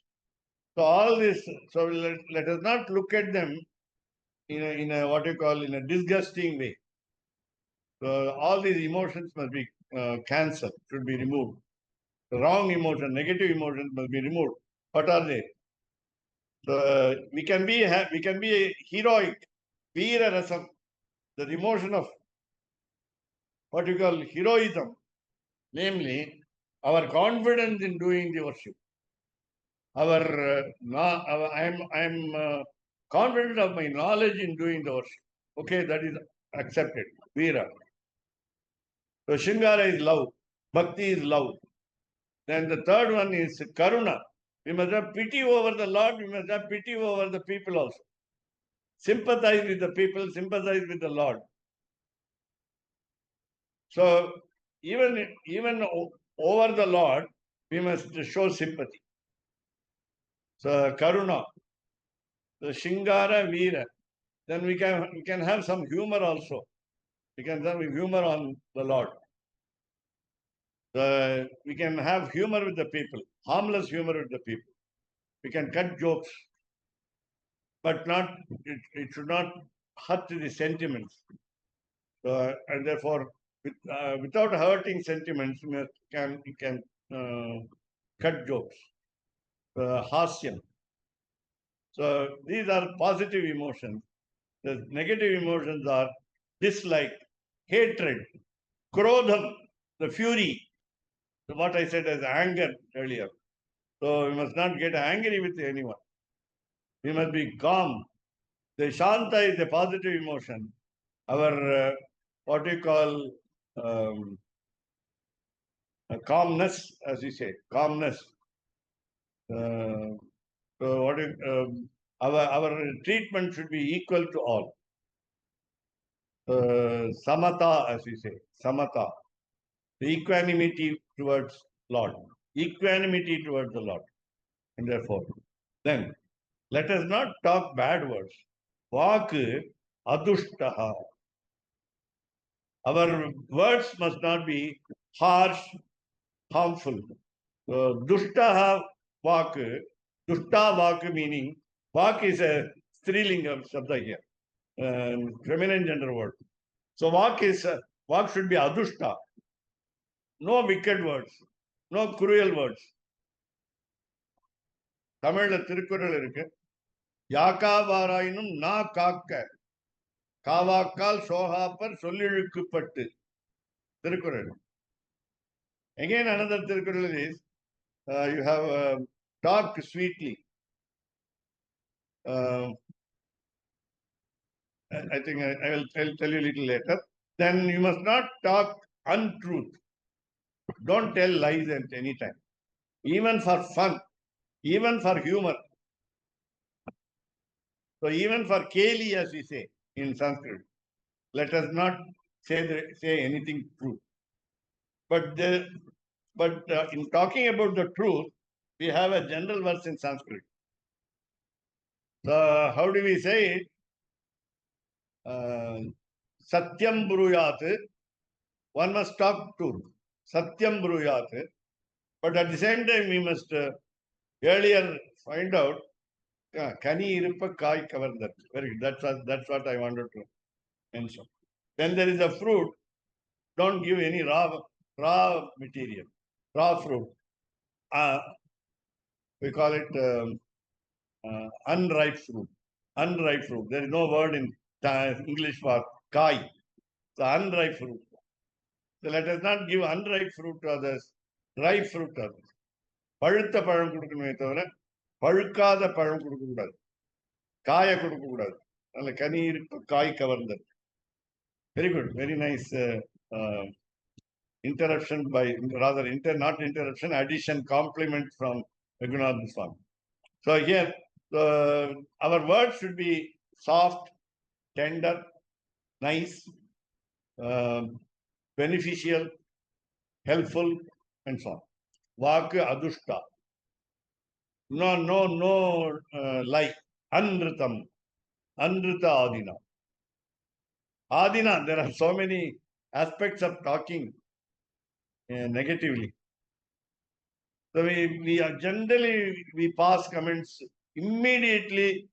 So all this, so let us not look at them in a what you call in a disgusting way. So all these emotions must be cancelled, should be removed. The wrong emotion, negative emotions must be removed. What are they? So we can be heroic, veera rasam, the emotion of what you call heroism, namely our confidence in doing the worship. I am confident of my knowledge in doing the worship. Okay, that is accepted. Veera. So Shingara is love, Bhakti is love. Then the third one is Karuna. We must have pity over the Lord, we must have pity over the people also. Sympathize with the people, sympathize with the Lord. So even over the Lord, we must show sympathy. So Karuna, the Shingara Veera. Then we can have some humor also. We can have humor on the Lord. We can have humor with the people, harmless humor with the people. We can cut jokes, but it should not hurt the sentiments. And therefore, without hurting sentiments, we can cut jokes, hasyam. So these are positive emotions. The negative emotions are dislike, hatred, krodham, the fury. So what I said as anger earlier. So we must not get angry with anyone. We must be calm. The Shanta is a positive emotion. Our, what we call calmness, as we say, calmness. So what is, our treatment should be equal to all. Samata, as we say, samata. The equanimity towards Lord. Equanimity towards the Lord. And therefore, then let us not talk bad words. Vak adushtaha. Our words must not be harsh, harmful. Dushtaha vak, dushta vak meaning, vak is a strilingam shabda here, feminine gender word. So vak should be adushta. No wicked words, no cruel words. தமிழ்ல திருக்குறள் இருக்கு, யாக்காவாராயினும் நா காக்க காவாக்கால் சோகாப்பர் சொல்லிழுக்குப்பட்டு. Thirukkural. Again another Thirukkural is you have talk sweetly. I think I'll tell you a little later. Then you must not talk untruth. Don't tell lies at any time. Even for fun, even for humor. So even for Keli, as we say in Sanskrit, let us not say anything true. But in talking about the truth, we have a general verse in Sanskrit. So how do we say it? Satyam bruyat. One must talk truth. Satyam bruyat. But at the same time, we must earlier find out kani iruppa kai kavardat. Very good. That's what I wanted to mention. When there is a fruit, don't give any raw material, raw fruit. We call it unripe fruit. Unripe fruit. There is no word in English for kai. So unripe fruit. So let us not give unripe fruit to others, ripe fruit to others. பழுத்த பழம் கொடுக்கணுமே தவிர பழுக்காத பழம் கொடுக்கக்கூடாது, காயை கொடுக்கக்கூடாது. நல்ல கனி இருப்பு காய் கவர்ந்தது. Very good, very nice interruption by, rather not interruption, addition, compliment from Raghunath Swami. So here, our words should be soft, tender, nice, beneficial, helpful, and so on. Vak adushta. No lie. Anritam. Anrita adina. Adina, there are so many aspects of talking negatively. So we are generally, we pass comments, immediately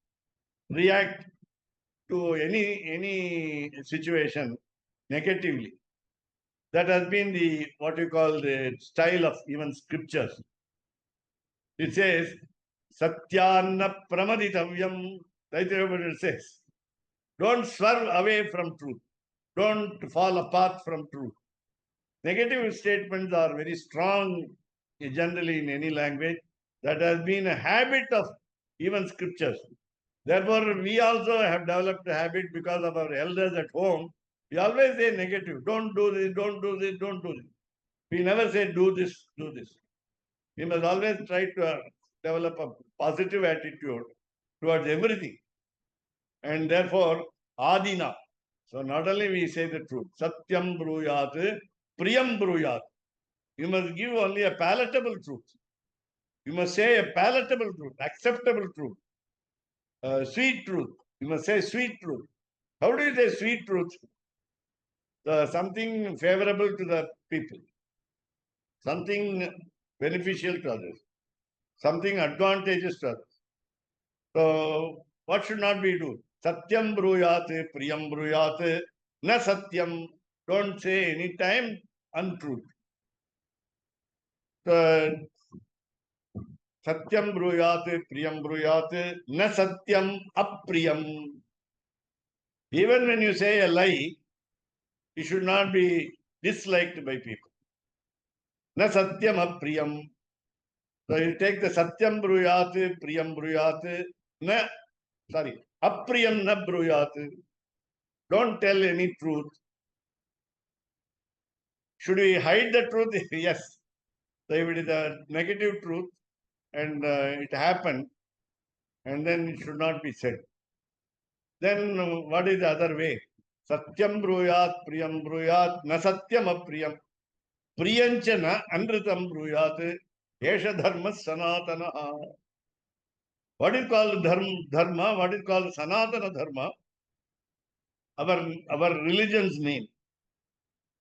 react to any situation negatively. That has been the, what you call, the style of even scriptures. It says, Satyanna pramaditavyam. It says, don't swerve away from truth. Don't fall apart from truth. Negative statements are very strong generally in any language. That has been a habit of even scriptures. Therefore, we also have developed a habit because of our elders at home. We always say negative. Don't do this, don't do this, don't do this. We never say do this, do this. We must always try to develop a positive attitude towards everything. And therefore, adina. So not only we say the truth, satyam bruyat, priyam bruyat. You must give only a palatable truth. You must say a palatable truth, acceptable truth, sweet truth. You must say sweet truth. How do you say sweet truth? Something favorable to the people, something beneficial to others, something advantageous to others. So, what should not we do? Satyam bruyat, priyam bruyat, na satyam. Don't say any time untruth. So, satyam bruyat, priyam bruyat, na satyam apriyam. Even when you say a lie, it should not be disliked by people. Na satyam apriyam. So you take the satyam bruyat, priyam bruyat, na, sorry, apriyam na bruyat. Don't tell any truth. Should we hide the truth? Yes. So if it is a negative truth and it happened, and then it should not be said. Then what is the other way? Satyam bruyat, priyam bruyat, na satyam apriyam. Priyancha na anritam bruyat, esha dharma sanatana. What is called dharma? What is called sanatana dharma? Our religion's name.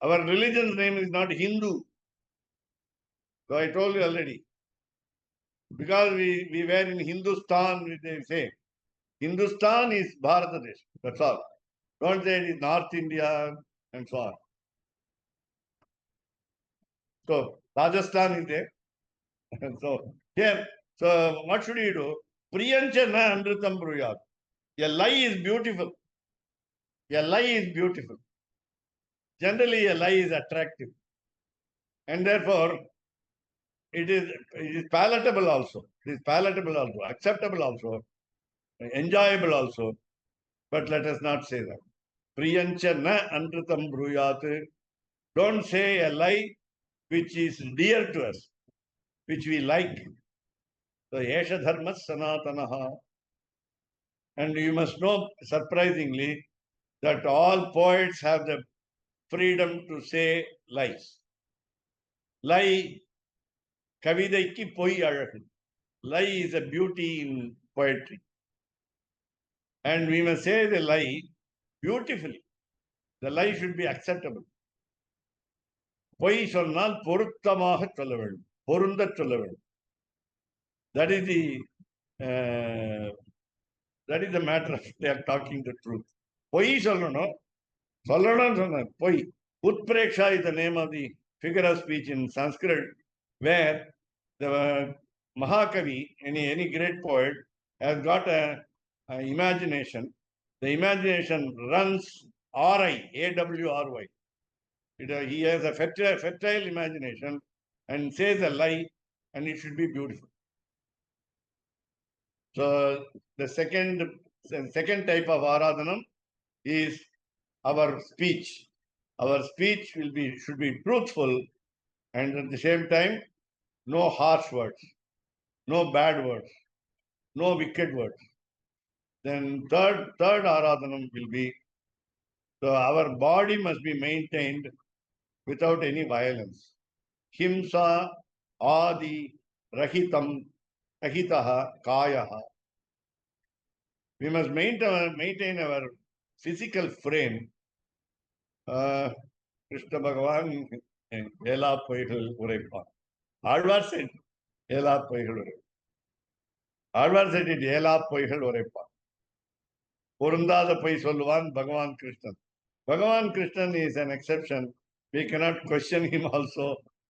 Our religion's name is not Hindu. So I told you already. Because we were in Hindustan, they say. Hindustan is Bharatadesh. That's all. Don't say it is North India and so on. So Rajasthan is there. So here, so what should you do? Priyancha na amritam bruyat. A lie is beautiful. A lie is beautiful. Generally, a lie is attractive. And therefore, it is palatable also. It is palatable also, acceptable also, enjoyable also. But let us not say that. Priyancha na anritam bruyat. Don't say a lie which is dear to us, which we like. So, Yesha Dharma Sanatanaha. And you must know, surprisingly, that all poets have the freedom to say lies. Lie, Kavidaiki poi alagu. Lie is a beauty in poetry. And we must say the lie beautifully. The lie should be acceptable. பொய் சொன்னால் பொருத்தமாக சொல்ல வேண்டும், பொருந்த சொல்ல வேண்டும். That is the matter of they are talking the truth. பொய் சொல்லணும், சொல்லணும்னு சொன்ன பொய். Utpreksha is the name of the figure of speech in Sanskrit, where the Mahakavi, any great poet, has got a imagination. The imagination runs AWRY. He has a fertile imagination and says a lie, and it should be beautiful. So the second type of aradhanam is our speech. Our speech should be truthful, and at the same time, no harsh words, no bad words, no wicked words. Then third aradhanam will be, so our body must be maintained without any violence. Himsa adi rahitam rahitaha kayaha. We must maintain our physical frame Krishna பகவான் ஏலா பொய்கள் உரைப்பான். Alvar set ஏலா பொய்கள் உரை, Alvar settle ஏலா பொய்கள் உரைப்பான். பொருந்தாத பொய் சொல்லுவான் பகவான் கிருஷ்ணன். பகவான் Krishnan is an exception. We cannot question him also.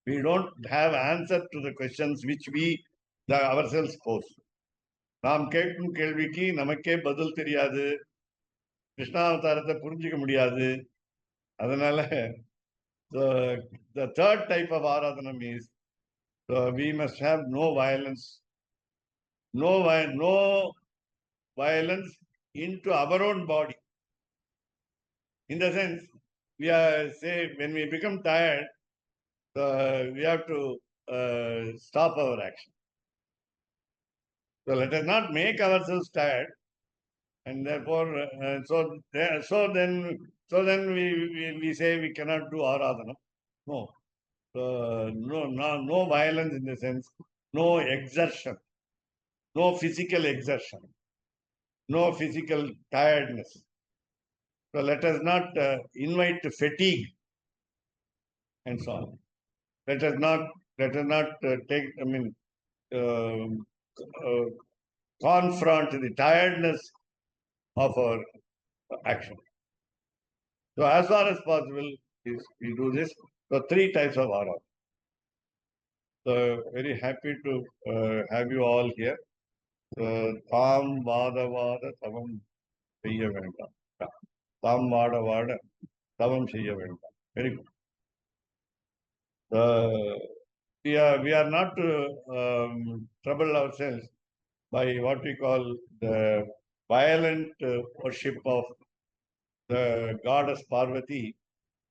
We don't have answer to the questions which we ourselves pose. நாம் கேட்கும் கேள்விக்கு நமக்கே பதில் தெரியாது, கிருஷ்ணாவதாரத்தை புரிஞ்சுக்க முடியாது. அதனால the third type of ஆராதனம் is we must have no violence, no violence into our own body. In the sense, we are say when we become tired, we have to stop our action. So let us not make ourselves tired, and therefore, so then we say we cannot do aradhana. No, no violence in the sense, no exertion, no physical exertion, no physical tiredness. So let us not invite fatigue and so on. Let us not take. I mean, confront the tiredness of our action. So as far as possible, we do this. So 3 types of aura. So very happy to have you all here. Tam vada vada tavam seyya vendam. Tam vada vada tavam seyya vendam. Very good. We are not to trouble ourselves by what we call the violent worship of the goddess Parvati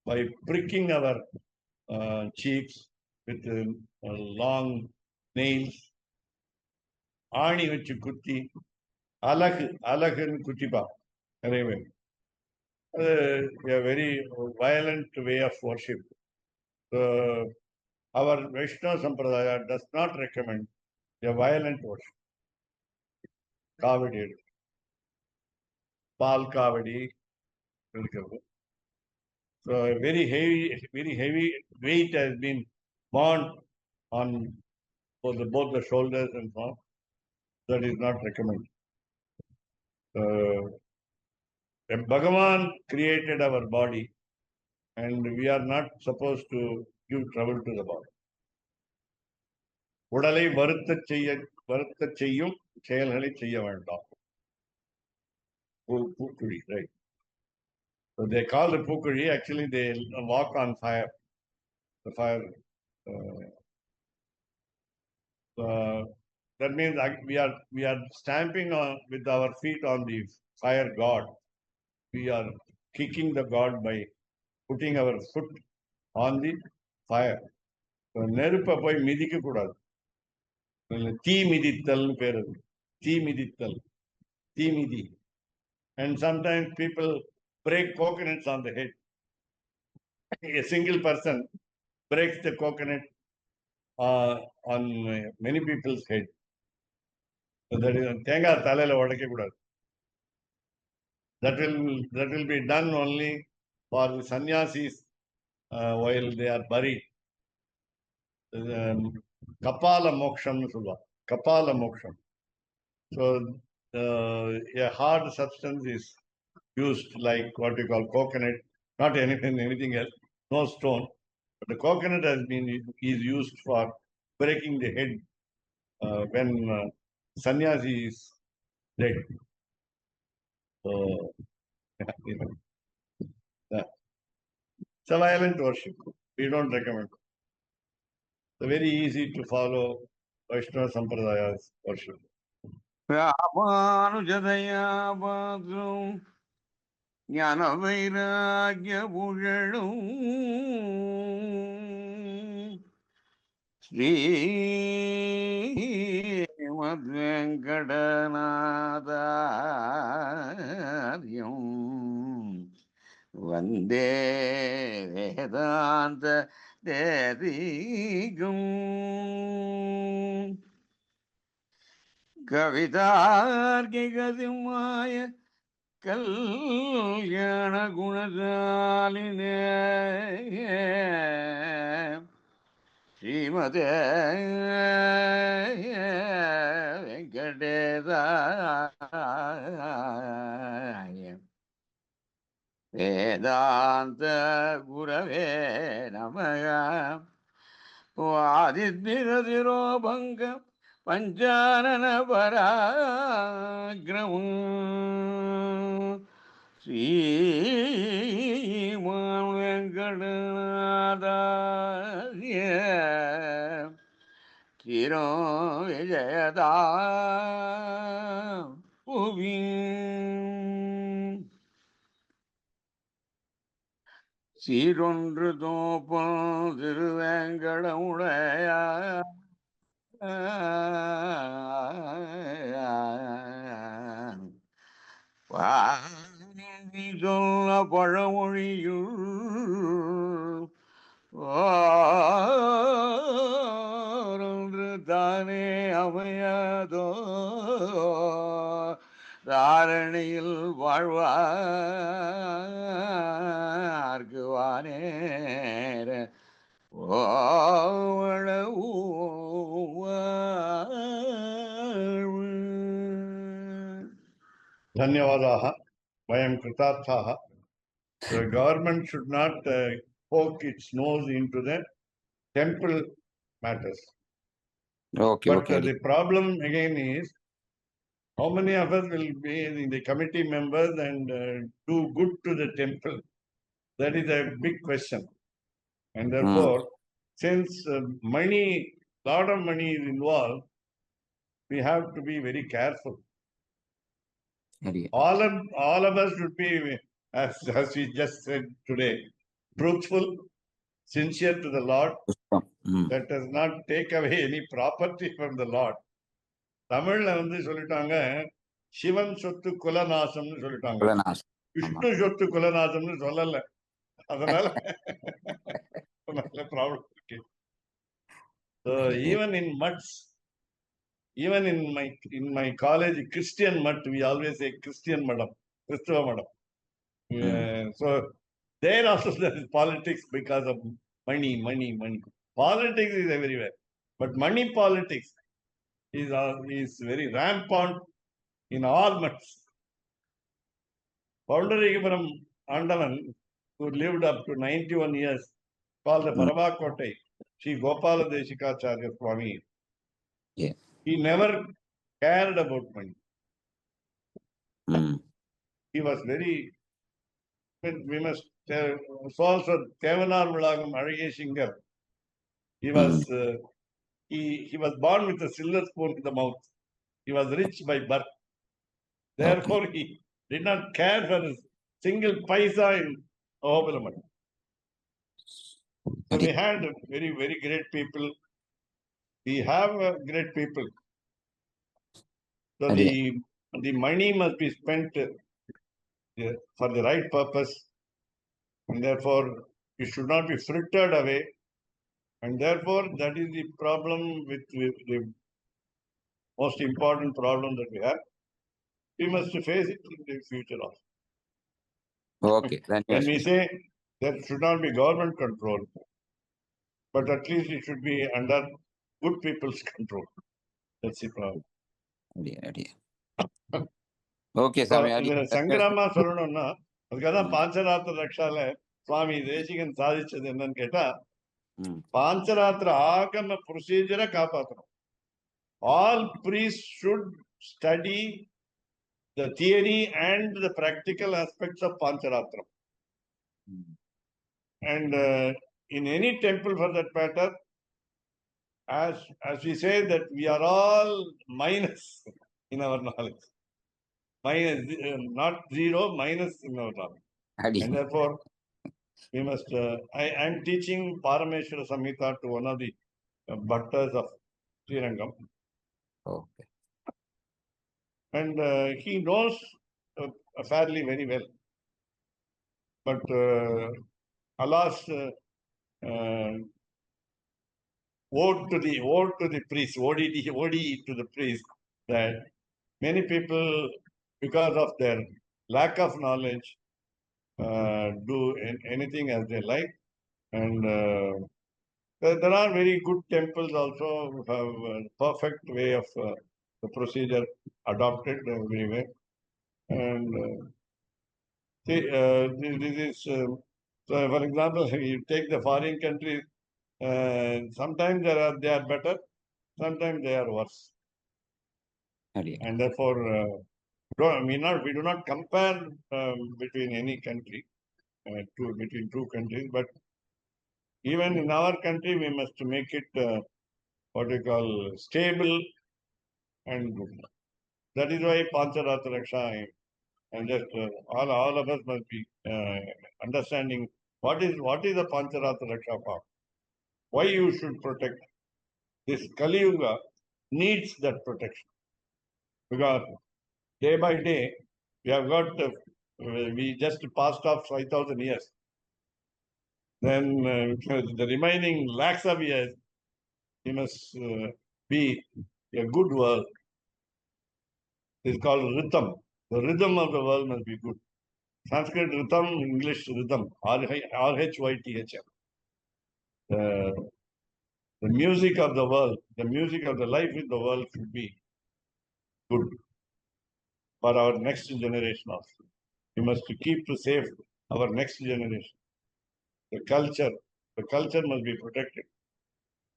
by pricking our cheeks with long nails, ஆணி வச்சு குத்தி அலகுன்னு குத்திப்பா நிறைய பேர். A very violent way of worship. Our Vaishnava Sampradaya does not recommend a violent worship. Kavadi, Pal Kavadi, so very heavy weight has been borne on both the shoulders and so on. That is not recommended. Bhagavan created our body, and we are not supposed to give trouble to the body. உடலை வருத்தச் செய்யும் செயல்களை செய்ய வேண்டாம். பூக்குழி, right? So they call the Pookkuzhi, actually they walk on fire. The fire. That means we are stamping with our feet on the fire god. We are kicking the god by putting our foot on the fire. So நெருப்பை போய் மிதிக்க கூடாது. தீ மிதித்தல்னு பேரு. தீ மிதித்தல், தீ மிதி. And sometimes people break coconuts on the head. A single person breaks the coconut on many people's head. So that is தேங்காய் தலையில உடைக்க கூடாது. That will be done only for the sannyasis while they are buried. Kapala moksham சொல்லுவா. Kapala moksham. So a hard substance is used like what we call coconut, not anything else, no stone. But the coconut is used for breaking the head when sannyasi is dead. So it's a violent worship. We don't recommend. It's very easy to follow Vaishnava Sampradaya's worship. ராமானுஜதயா பாத்ரும் ஞான வைராகிய புகழும் ஸ்ரீமத் வெங்கடநாதாரியம் வந்தே வேதாந்த தேதிகும் கவிதார்க்கிக சிம்மாய கல்யாண குணசாலினே ஸ்ரீமதே வெங்கடேசாய வேதாந்த குரவே நமக ஆதித்யதிரோபங்க பஞ்சானன பராக்கிரமம் ஸ்ரீமான் வெங்கடநாதாய திரோ விஜயதா புவி சீரொன்று தோப்பம் திருவேங்கடமுடைய வானி சொல்ல பழமொழியுள் ஓரொன்று தானே அமையாதோ தாரணியில் வாழ்வார்க்கு வானேர ஓவள Dhanyavadaha. Vayam kritathaha. The government should not poke its nose into the temple matters. Okay, But okay. the problem again is, how many of us will be in the committee members and do good to the temple? That is a big question. And therefore, since money, lot of money is involved, we have to be very careful. All of us should be, as we just said today, truthful, sincere to the Lord. That does not take away any property from the Lord. தமிழ்ல சொல்லிட்டாங்க சிவன் சொத்து குலநாசம்னு சொல்லிட்டாங்க, விஷ்ணு சொத்து குலநாசம்னு சொல்லல. அதனால problem இருக்கு. So even in mutts, even in my college Christian mutt, we always say Christian madam, Christova madam. So there also there is politics because of money. Politics is everywhere, but money politics is very rampant in all mutts. Poundarigapuram Andavan, who lived up to 91 years, called the Paravakotai, Sri Gopala Deshikacharya Swami. Yeah. He never cared about money. He was very, we must also Tevanar Vilagam Arageshingar. He was he was born with a silver spoon in the mouth. He was rich by birth. Therefore, he did not care for a single paisa in Ahobilaman. So we had very, very great people. We have great people. So the money must be spent for the right purpose, and therefore it should not be frittered away. And therefore, that is the problem with the most important problem that we have. We must face it in the future also. Okay. When we say there should not be government control, but at least it should be under good people's control. That's the problem. Okay, Swami. இதுல சங்கரமா சொல்லணும்னா அதுக்காகதான் பாஞ்சராத்திர ரக்ஷால சுவாமி தேசிகன் சாதிச்சது என்னன்னு கேட்டா, பாஞ்சராத்திர ஆகம ப்ரொசீஜரை காப்பாற்றணும். All priests should study the theory and the practical aspects of Pancaratra. And in any temple for that matter, as we say that we are all minus in our knowledge. Minus, not zero, minus in our knowledge. And therefore, we must, I am teaching Parameshwara Samhita to one of the bhattas of Srirangam. Okay. And he knows fairly very well. But alas, ode to the priest, ode to the priest, that many people, because of their lack of knowledge, do anything as they like. And there are very good temples also who have a perfect way of the procedure adopted everywhere. And see, this is, so for example, you take the foreign countries, sometimes they are better, sometimes they are worse. And therefore, we do not compare between any country, between two countries, but even in our country, we must make it what we call stable and good. That is why Pancaratra Raksa, and just all of us must be understanding what is the Pancaratra Raksha for. Why you should protect. This Kali Yuga needs that protection. Because day by day, we have got, we just passed off 5,000 years. Then the remaining lakhs of years, we must be a good world. It's called rhythm. The rhythm of the world must be good. Sanskrit rhythm, English rhythm, RHYTHM. The music of the world, the music of the life in the world should be good for our next generation also. We must keep to save our next generation. The culture must be protected.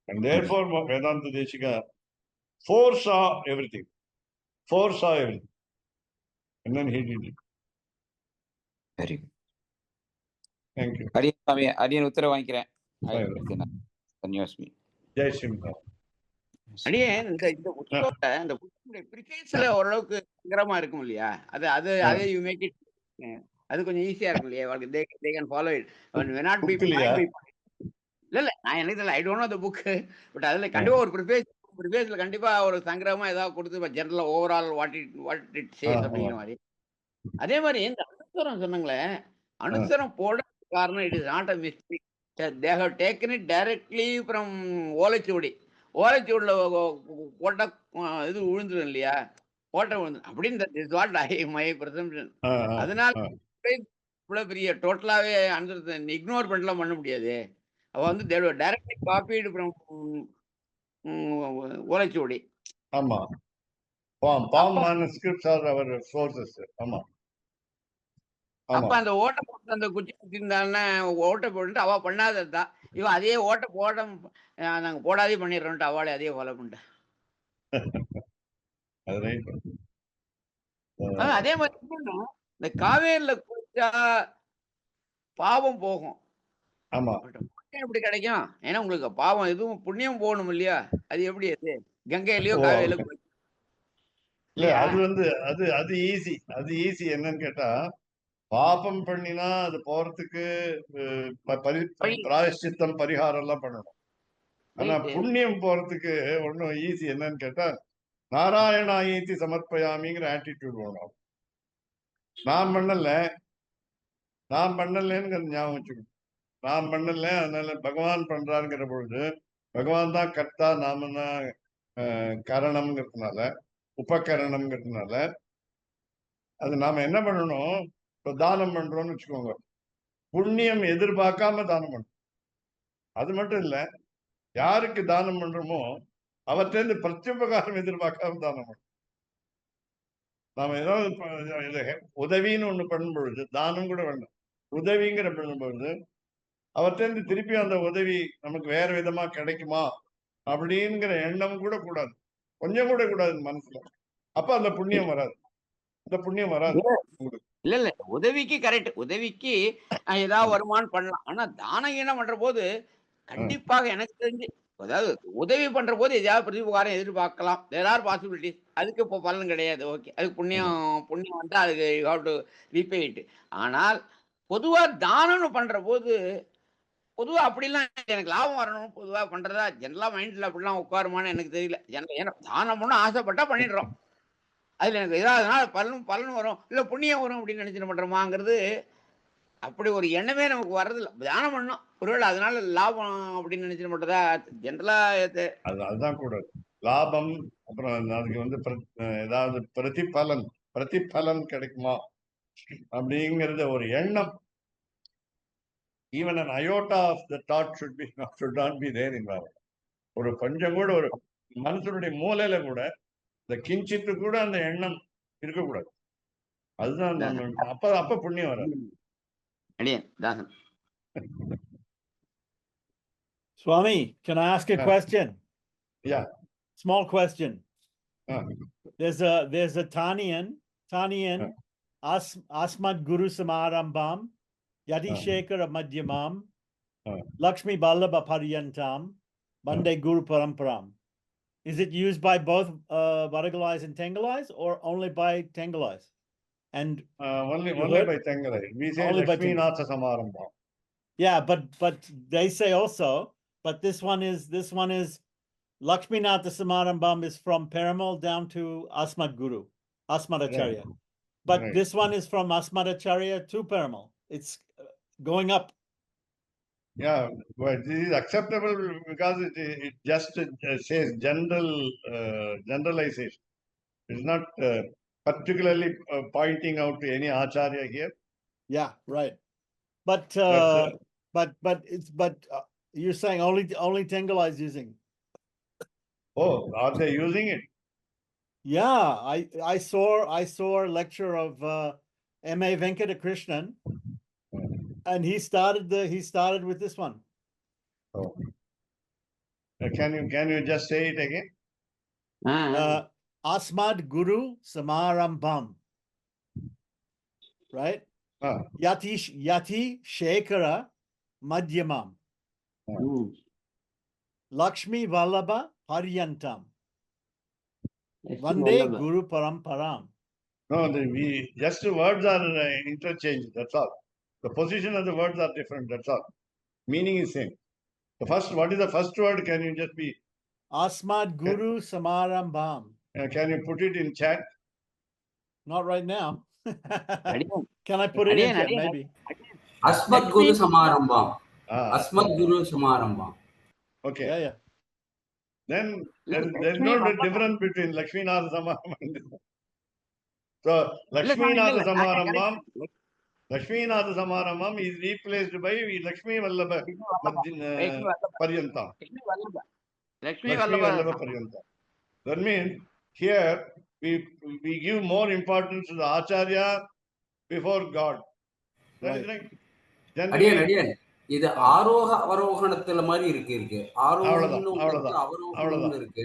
And therefore, Vedanta Deshika foresaw everything. Foresaw everything. And then he did it. Very good. Thank you. அடியன் உத்தரவு வாங்கிக்கிறேன். ஜெய் சிம்ஹா. அடியே இந்த புத்தகத்தை அந்த புத்தகத்துடைய பிரிகேஸ்ல ஓரளவுக்கு சங்கரமா இருக்கும் இல்லையா? அது அது அதே யூ மேக் இட் அது கொஞ்சம் ஈஸியா இருக்கும் இல்லையா? they can follow it. When not be இல்ல நான் எனக்கு தெரியல. I don't know the book. But அதுல கண்டிப்பா ஒரு ப்ரிபேஸ்ல கண்டிப்பா ஒரு சங்கரமா ஏதாவது கொடுத்து ஜெனரலா ஓவரால் வாட் இட் சேஸ் அப்படிங்கிற மாதிரி. அதே மாதிரி இந்த அனுசரம் சொன்னாங்களே, அனுசரம் போட காரணம் it is not a mistake. they have taken it directly from ஓலைச்சுவடி. ஓலைச்சுவடில போட்ட இது விழுந்துடும் இல்லையா? போட்ட விழுந்து அப்படின்னு இஸ் வாட் மை பிரசம்ஷன். அதனால இவ்வளவு பெரிய டோட்டலாவே அனுசரத்தை இக்னோர் பண்ணலாம் பண்ண முடியாது. அவ வந்து டைரக்ட்லி காப்பீடு ஃப்ரம் ஓலைச்சுவடி. ஆமா, palm manuscripts are our sources. ஆமா. அப்ப அந்த ஓட்டை போட்டு அந்த குச்சி குத்திருந்தாங்கன்னா ஓட்டை போட்டு அவ பண்ணாததுதான் இவன் அதே ஓட்டை போட நாங்க போடாதே பண்ணிடுறோம்ட்டு அவளை அதே ஃபாலோ பண்ணிட்டேன். அதே மாதிரி இந்த காவேரியில குளிச்சா பாவம் போகும். ஆமா, எப்படி கிடைக்கும்? ஏன்னா உங்களுக்கு பாவம் எதுவும் புண்ணியம் போகணும் இல்லையா? அது எப்படி அது கங்கையிலயோ காவேரியில இல்ல அது வந்து அது ஈஸி. அது ஈஸி என்னன்னு கேட்டா, பாபம் பண்ணினா அது போறதுக்கு பிராயஷ்சித்தம் பரிகாரம் எல்லாம் பண்ணணும். ஆனா புண்ணியம் போறதுக்கு ஒன்னும் ஈஸி என்னன்னு கேட்டா, நாராயணாயி சமர்ப்பயாமிங்கிற ஆட்டிடியூட் வேணும். நான் பண்ணலன்னு ஞாபகம் வச்சுக்கணும். நான் பண்ணல, அதனால பகவான் பண்றாருங்கிற பொழுது பகவான் தான் கர்த்தா, நாம தான் கரணம்ங்கிறதுனால, உபகரணம்ங்கிறதுனால அது நாம என்ன பண்ணணும்? இப்போ தானம் பண்றோம்னு வச்சுக்கோங்க, புண்ணியம் எதிர்பார்க்காம தானம் பண்ணணும். அது மட்டும் இல்ல, யாருக்கு தானம் பண்றோமோ அவற்றிலிருந்து பிரத்யுபகாரம் எதிர்பார்க்காம தானம் பண்ணணும். நாம ஏதாவது உதவின்னு ஒண்ணு பண்ணும் பொழுது, தானம் கூட வேண்டாம், உதவிங்கிற பண்ணும் பொழுது அவற்றிலிருந்து திருப்பி அந்த உதவி நமக்கு வேற விதமா கிடைக்குமா அப்படிங்கிற எண்ணம் கூட கூடாது, கொஞ்சம் கூட கூடாது மனசுல. அப்ப அந்த புண்ணியம் வராது. அந்த புண்ணியம் வராது. இல்ல உதவிக்கு கரெக்ட், உதவிக்கு ஏதாவது வருமானம் பண்ணலாம். ஆனா தானம் ஈனம் பண்ற போது கண்டிப்பாக எனக்கு தெரிஞ்சு, அதாவது உதவி பண்ற போது எதாவது பிரதிபகாரம் எதிர்பார்க்கலாம். There are possibilities. அதுக்கு இப்போ பலன் கிடையாது. ஓகே, அதுக்கு புண்ணியம் வந்தா அதுக்கு you have to repay it. ஆனால் பொதுவா தானம்னு பண்ற போது பொதுவா அப்படிலாம் எனக்கு லாபம் வரணும் பொதுவா பண்றதா ஜெனரலா மைண்ட்ல அப்படிலாம் உட்காருமான்னு எனக்கு தெரியல. ஏன்னா தானம் பண்ண ஆசைப்பட்டா பண்ணிடுறோம். அதுல எனக்கு ஏதாவது பலன் வரும், இல்ல புண்ணியம் வரும் அப்படின்னு நினைச்சு பண்றோமாங்கிறது அப்படி ஒரு எண்ணமே நமக்கு வர்றதில்ல. தானம் பண்ணணும், ஒருவேளை அதனால லாபம் அப்படின்னு நினைச்சு பண்றதா ஜெனரலா அதுதான் கூட லாபம். அப்புறம் அதுக்கு வந்து ஏதாவது பிரதிபலன் கிடைக்குமா? அப்படிங்கிறத ஒரு எண்ணம், even an iota of the thought should not be there in our. ஒரு கொஞ்சம் கூட ஒரு மனசுடைய மூலையில கூட இந்த கிஞ்சித்து கூட அந்த எண்ணம் இருக்கக்கூடாது. அதுதான் அப்ப புண்ணியம் வராது. அடியேன் தாசன். Swami, can I ask a question? Yeah. Small question. Uh. There's a Taniyan, Asmad Guru Samarambam, Yati Shekhara Madhyamam, Lakshmi Vallabha Paryantam, Bande Guru Paramparam. Is it used by both Vadagalais and Tengalais, or only by Tengalais? And only by Tengalai. We say Lakshmi Natha Samarambam. Yeah, but they say also, but this one is Lakshmi Natha Samarambam is from Perumal down to Asmad Guru, Asmad Acharya. Right. But right. This one is from Asmad Acharya to Perumal. It's going up. Yeah, but this is acceptable because it just says generalization. It's not particularly pointing out to any acharya here. Yeah, right. But you're saying only Tengalai is using. Oh, are they using it? Yeah, I saw a lecture of M.A. Venkatakrishnan, and he started with this one. Oh. Can you just say it again? Asmad Guru Samarambam. Right? Yati Shekhara Madhyamam. Lakshmi Vallabha Paryantam. Vande Guru Paramparam. No, just the words are interchanged, that's all. The position of the words are different, that's all. Meaning is same. What is the first word? Can you just be... Asmad Guru Samarambam. Can you put it in chat? Not right now. Can I put it in chat? Maybe. Asmad Guru Samarambam. Asmad Guru Samarambam. Okay. Yeah. Then there's no difference between Lakshmi Natha Samarambam and this. So Lakshmi Natha Samarambam is replaced by Lakshmi Vallabha Paryantam. Lakshmi Vallabha Paryantam. That means here we give more importance to the Acharya before God. That is right. Again. இது ஆரோக அவரோகணத்துல மாதிரி இருக்கு ஆரோகணம்னு இருக்கு அவரோகணம்னு இருக்கு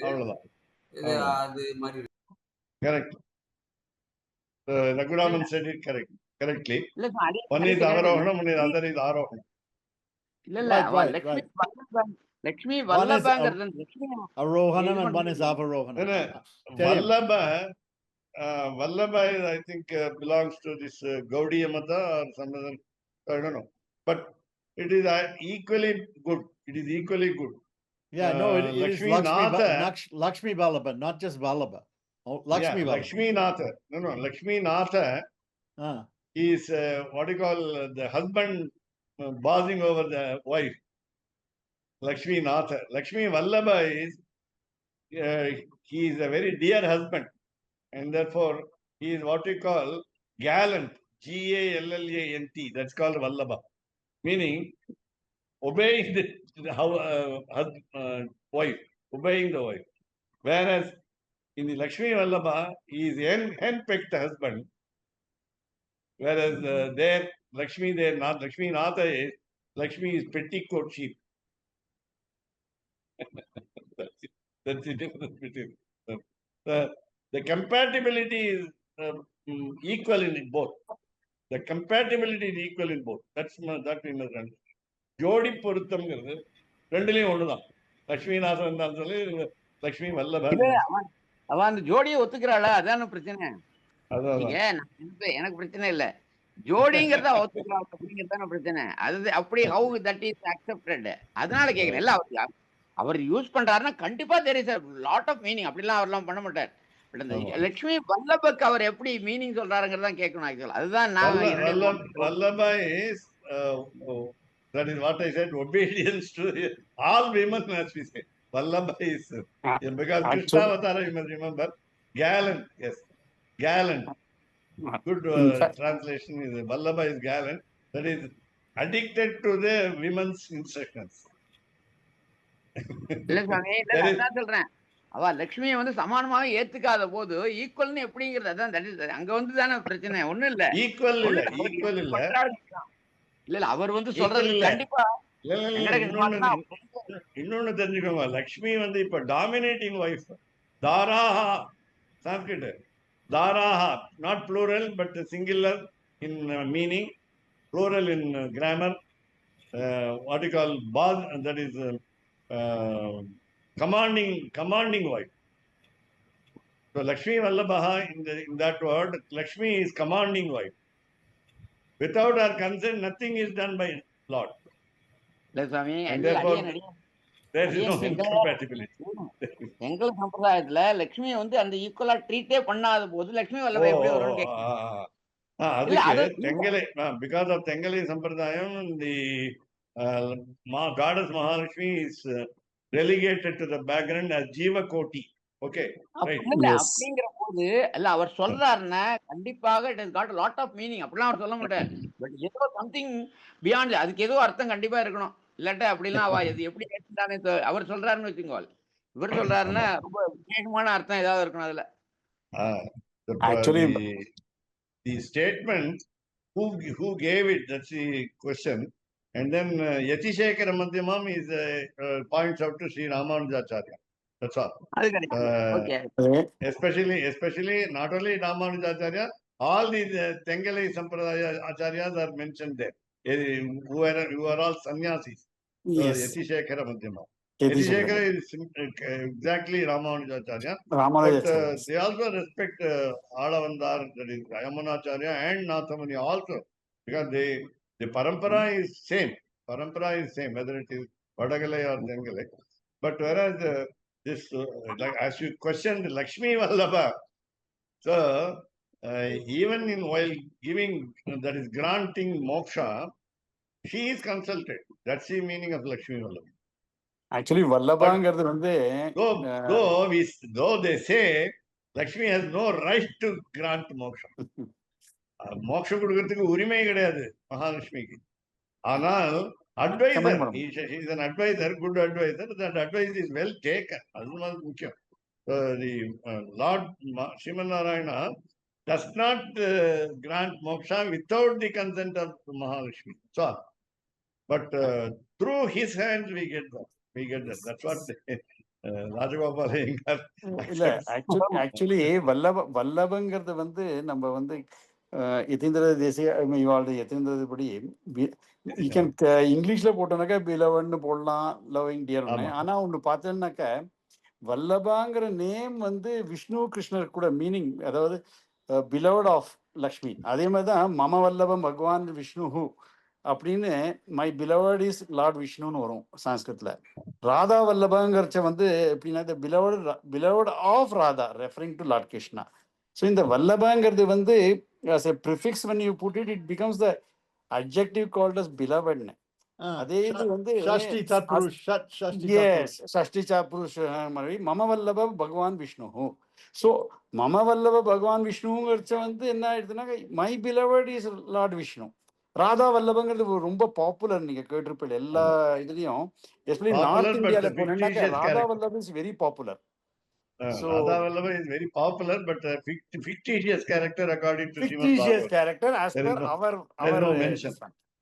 அது மாதிரி correct. Raghunaman said it correctly. One is avarohanam, one is other is arohanam. இல்ல Lakshmi வல்லபங்கிறது arohanam and one is avarohanam. Vallabha I think belongs to this Gaudiya Mata or some other, I don't know, but it is equally good. It is equally good. Yeah, no, it is Lakshmi Vallabha, not just Vallabha. Oh, Lakshmi Vallabha. Lakshmi Natha. No, Lakshmi Natha is what you call the husband bossing over the wife. Lakshmi Natha. Lakshmi Vallabha is he is a very dear husband, and therefore he is what you call gallant. Gallant. That's called Vallabha. Meaning, obeying the wife, obeying the wife. Whereas in the Lakshmi Vallabha, he is hen-pecked husband. Whereas there, Lakshmi Natha is, Lakshmi is petticoat sheep. That's the difference between them. The compatibility is equal in both. The compatibility is equal in both. That we must understand. ஜோடி பொருத்தம்ங்கிறது ரெண்டுலயும் ஒண்ணுதான். லட்சுமி நாதன் இருந்தாலும் சொல்லி லட்சுமி வல்லப அவன் அந்த ஜோடியை ஒத்துக்கிறாளா? அதான பிரச்சனை. எனக்கு பிரச்சனை இல்ல, ஜோடிங்கிறத ஒத்துக்கிறாள் அப்படிங்கிறதான பிரச்சனை. அது அப்படி how that is accepted. அதனால கேக்குறேன். இல்ல அவர் யூஸ் பண்றாருன்னா கண்டிப்பா there is a lot of meaning. அப்படிலாம் அவர்லாம் பண்ண மாட்டார். லட்சுமி வல்லபக்கு அவர் எப்படி மீனிங் சொல்றாருங்கிறதான் கேட்கணும். ஆக்சுவலா அதுதான் நான் Vallabha is that is what I said, obedience to all women, as we say. Vallabha is because Krishna Avatara, you must remember, gallant. Yes, gallant. good translation is Vallabha is gallant, that is addicted to the women's instructions. இல்ல சுவாமி, இல்ல There is அதான் சொல்றேன். அவ லட்சுமியை வந்து சமானமாக ஏத்துக்காத போது ஈக்குவல்னு எப்படிங்கிறது அதான் that is அங்க வந்து தானே பிரச்சனை. ஒண்ணும் இல்ல equal இல்ல, ஒண்ணும் அவர் equal எப்படி இல்ல, பண்றாரு. இல்ல இல்ல அவர் வந்து equal சொல்றது இல்ல. கண்டிப்பா இல்ல இல்ல இல்ல, இன்னொன்னு தெரிஞ்சுக்கோங்க. லக்ஷ்மி வந்து இப்ப டாமினேட்டிங் வைஃப். தாராஹா சான்ஸ்கிரிட், தாராஹா not plural but singular in meaning, plural in grammar, what you call bad, that is commanding wife. So Lakshmi Vallabha, in that word, Lakshmi is commanding wife. Without her consent, nothing is done by Lord. இல்ல சுவாமி, And therefore, there is no incompatibility. எங்கள் சம்பிரதாயத்துல லட்சுமியை வந்து அந்த ஈக்குவலா ட்ரீட்டே பண்ணாத போது லட்சுமி வல்லபா எப்படி வரும்னு கேட்க. அதுக்கு தெங்கலை, because of தெங்கலை சம்பிரதாயம், the goddess Mahalakshmi is relegated to the background as Jiva Koti. Okay, right. அப்படிங்கிற போது இல்ல அவர் சொல்றாருன்னா கண்டிப்பாக it has got a lot of meaning. அப்படிலாம் அவர் சொல்ல மாட்டார். பட் ஏதோ சம்திங் பியாண்ட், அதுக்கு ஏதோ அர்த்தம் கண்டிப்பா இருக்கணும். இல்லாட்டா அப்படிலாம் அவ இது எப்படி கேட்டுட்டானே அவர் சொல்றாருன்னு வச்சுக்கோ. இவர் சொல்றாருன்னா ரொம்ப விசேஷமான அர்த்தம் ஏதாவது இருக்கணும் அதுல. Actually, the statement, who gave it, that's the question. And then Yatishekara Madhyamam is points out to Sri Ramanujacharya. That's all. Especially not only Ramanujacharya, all the Tengalai Sampradaya Acharyas are mentioned there, who are all sannyasis. Yes. Yatishekara Madhyamam. Yatishekara is exactly Ramanujacharya. But they also respect Alavandar, that is Yamunacharya, and Nathamuni also, because the parampara is same. Parampara is same, whether it is Vadagalai or Tengalai. But whereas this, like as you questioned Lakshmi Vallabha, so even in while giving, that is granting moksha, she is consulted. That's the meaning of Lakshmi Vallabha. Actually, Vallabhangaradu வந்து though they say Lakshmi has no right to grant moksha. மோட்சம் கொடுக்கறதுக்கு உரிமை கிடையாது மகாலட்சுமிக்கு. ஆனால் advisor, he is an advisor, good advisor. That advice is well taken. அதுதான் முக்கியம். The Lord Sriman Narayana does not grant moksha without the consent of Mahalakshmi. So, but through his hands we get that. That's what Rajagopal இல்ல actually வல்லபங்கிறது வந்து நம்ம வந்து யதீந்திர தேசிய இவாழ்ந்த யதீந்திர படி இங்கிலீஷ்ல போட்டோம்னாக்கா பிலவன்னு போடலாம், லவ்விங் டியர்னு. ஆனா ஒண்ணு பார்த்தோம்னாக்கா வல்லபாங்கிற நேம் வந்து விஷ்ணு கிருஷ்ணர் கூட மீனிங், அதாவது பிலவட் ஆஃப் லக்ஷ்மி. அதே மாதிரிதான் மம வல்லபம் பகவான் விஷ்ணு அப்படின்னு மை பிலவட் இஸ் லார்ட் விஷ்ணுன்னு வரும் சான்ஸ்கிருத்ல. ராதா வல்லபாங்கிறச்ச வந்து எப்படின்னா beloved of Radha, referring to Lord Krishna. So இந்த வல்லபாங்கிறது வந்து as a prefix, when you put it, it becomes the adjective called as beloved. அதே இது வந்து ஷஷ்டி தத்புருஷ், ஷஷ்டி சாத்புருஷ் மாதிரி மம வல்லப பகவான் விஷ்ணு. ஸோ மம வல்லப பகவான் விஷ்ணுங்கிறச்ச வந்து என்ன ஆயிடுதுன்னா my beloved is lord Vishnu. Radha வல்லபங்கிறது ரொம்ப பாப்புலர், நீங்க கேட்டிருப்பீங்க எல்லா இதுலயும். எஸ்பெஷலி நார்த் இந்தியால போனீங்கன்னா Radha Vallabha is very popular. Radha Vallabha is very popular, but fictitious character according to fictitious character as per our no mention.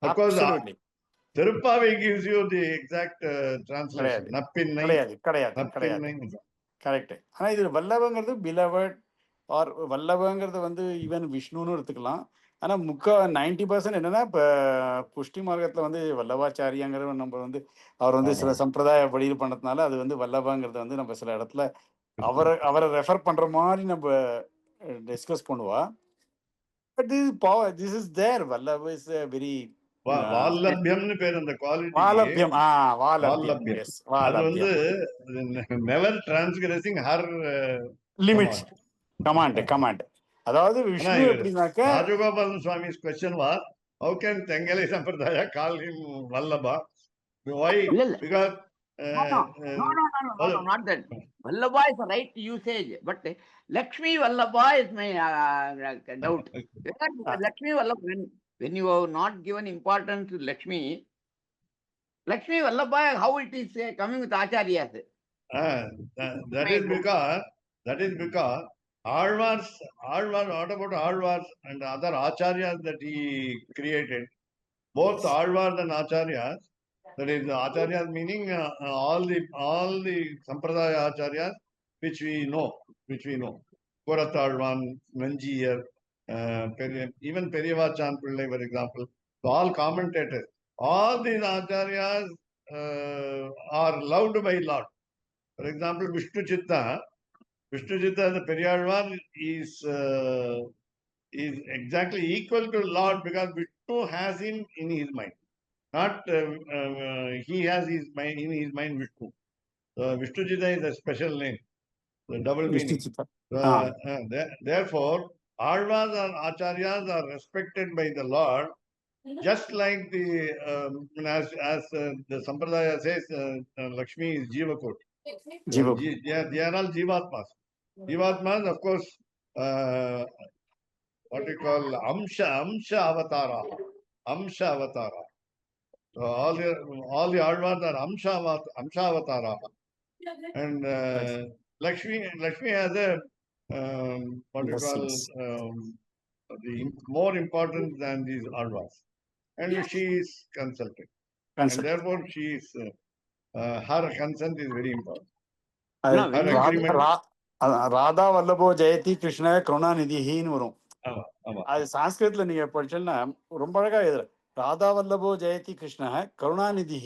Of course, Tiruppavi gives you the exact translation. Nappinai. Correct. ஆனா இது வல்லபங்கிறது beloved R வல்லபங்கிறது வந்து even விஷ்ணுன்னு எடுத்துக்கலாம். ஆனா 90% என்னன்னா இப்ப புஷ்டி மார்க்கத்துல வந்து வல்லபாச்சாரியாங்கிற நம்ம வந்து அவர் வந்து சில சம்பிரதாய வழியில் பண்ணதுனால அது வந்து வல்லபாங்கிறது வந்து நம்ம சில இடத்துல அவரை ரெஃபர் பண்ற மாதிரி நம்ம டிஸ்கஸ் பண்ணுவா. But this is there. Vallabha is very வால்லப்யம்னு பேர் அந்த குவாலிட்டி. வால்லப்யம், வால்லப்யம். எஸ், அது வந்து never transgressing her limits. Command. அதாவது Vishnu எப்படின்னாக்க Rajagopal சுவாமி's question was, how can Tengalai Sampradaya call him Vallabha? Why? Because No, not that. Vallabha is the right usage, but Lakshmi Vallabha is my doubt. Lakshmi Vallabha, when you have not given importance to Lakshmi Vallabha, how it is coming with Acharyas? That is because Alvars, what about Alvars and other Acharyas that he created? Both Alvars and Acharyas, that is Acharyas meaning all the Sampradaya Acharyas which we know. Koratalvan, Nanjiyar, even Periyavachan Pillai, for example. So all commentators. All these Acharyas are loved by Lord. For example, Vishnu Chitta, the Periyalvan is exactly equal to Lord because Vishnu has him in his mind. Not he has his mind in his mind Vishnu. Vishnu Chitta is a special name, the double meaning. Therefore, Alvas and Acharyas are respected by the Lord, just like the as the Sampradaya says, Lakshmi is Jivakot. They are all Jivatmas. Jivatmas, of course, what we call Amsha Avatara. So all the Alvas are Amsha Avatara. And Lakshmi has a what we call the more important than these Alvas. And she is consulted. And therefore she is her consent is very important. Radha வல்லபோ Jayati Krishna கருணாநிதின்னு வரும். அது சான்ஸ்கிருத்ல நீங்க படிச்சோம்னா ரொம்ப அழகா எழுதுற. ராதா வல்லபோ ஜெயதி கிருஷ்ண கருணாநிதி.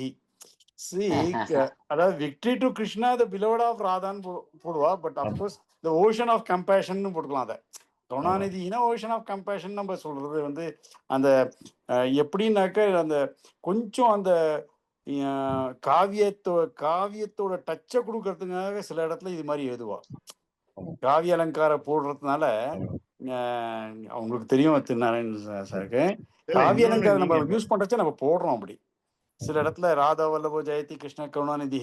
அதாவது victory to Krishna the beloved of ராதான்னு போடுவா. But of course the ocean of compassion போட்டுக்கலாம். அதை கருணாநிதினா ஓஷன் ஆஃப் கம்பேஷன் நம்ம சொல்றது வந்து அந்த எப்படின்னாக்க அந்த கொஞ்சம் அந்த காவியத்தோட டச்சை கொடுக்கறதுக்காக சில இடத்துல இது மாதிரி எழுதுவா. காவிய அலங்காரம் போடுறதுனால அவங்களுக்கு தெரியும் திருநாராயணன் சாருக்கு. காவிய அலங்காரம் நம்ம யூஸ் பண்றச்ச நம்ம போடுறோம். அப்படி சில இடத்துல ராதா வல்லபோ ஜெயதி கிருஷ்ண கருணாநிதி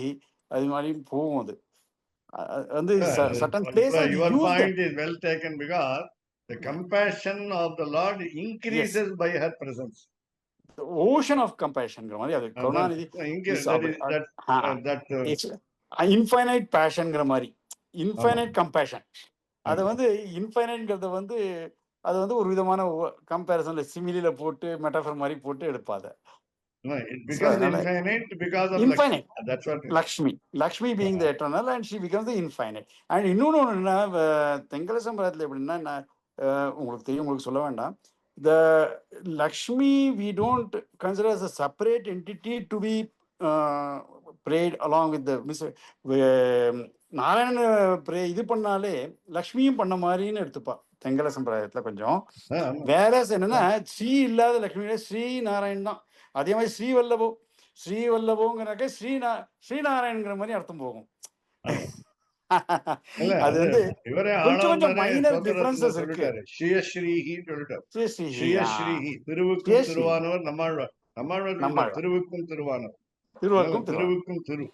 அது மாதிரி போகும். அது வந்து certain places your point is well taken because the compassion of the Lord increases by her presence. The ocean of compassion மாதிரி அது கருணாநிதி இன்ஃபைனைட் பேஷன்ங்கிற மாதிரி இன்ஃபைனைட் கம்பேஷன். அதை வந்து இன்ஃபைனைட்ங்கிறத வந்து அது வந்து ஒரு விதமான கம்பேரிசன்ல சிமிலில போட்டு மெட்டாஃபர் மாதிரி போட்டு எடுப்பாத. No, it becomes infinite because of infinite. Lakshmi. That's what Lakshmi being the eternal and she becomes the infinite. And இன்னொன்று ஒன்றுன்னா தெங்கல சம்பிரதாயத்தில் எப்படின்னா உங்களுக்கு தெரியும், உங்களுக்கு சொல்ல வேண்டாம். The Lakshmi we don't consider as a separate entity to be prayed along with the Narayana இது பண்ணாலே லக்ஷ்மியும் பண்ண மாதிரின்னு எடுத்துப்பா தெங்கல சம்பிரதாயத்துல. கொஞ்சம் வேற என்னன்னா ஸ்ரீ இல்லாத லக்ஷ்மி ஸ்ரீ நாராயண் தான். அதே மாதிரி ஸ்ரீவல்லபோங்கிறக்க ஸ்ரீநாராயணங்கிற மாதிரி அர்த்தம் போகும். அது வந்து கொஞ்சம் மைனர் டிஃபரன்சஸ் இருக்கு. திருவுக்கும் திருவானவர் நம்மாழ்வார் திருவுக்கும் திருவானவர் திருவுக்கும் திரு.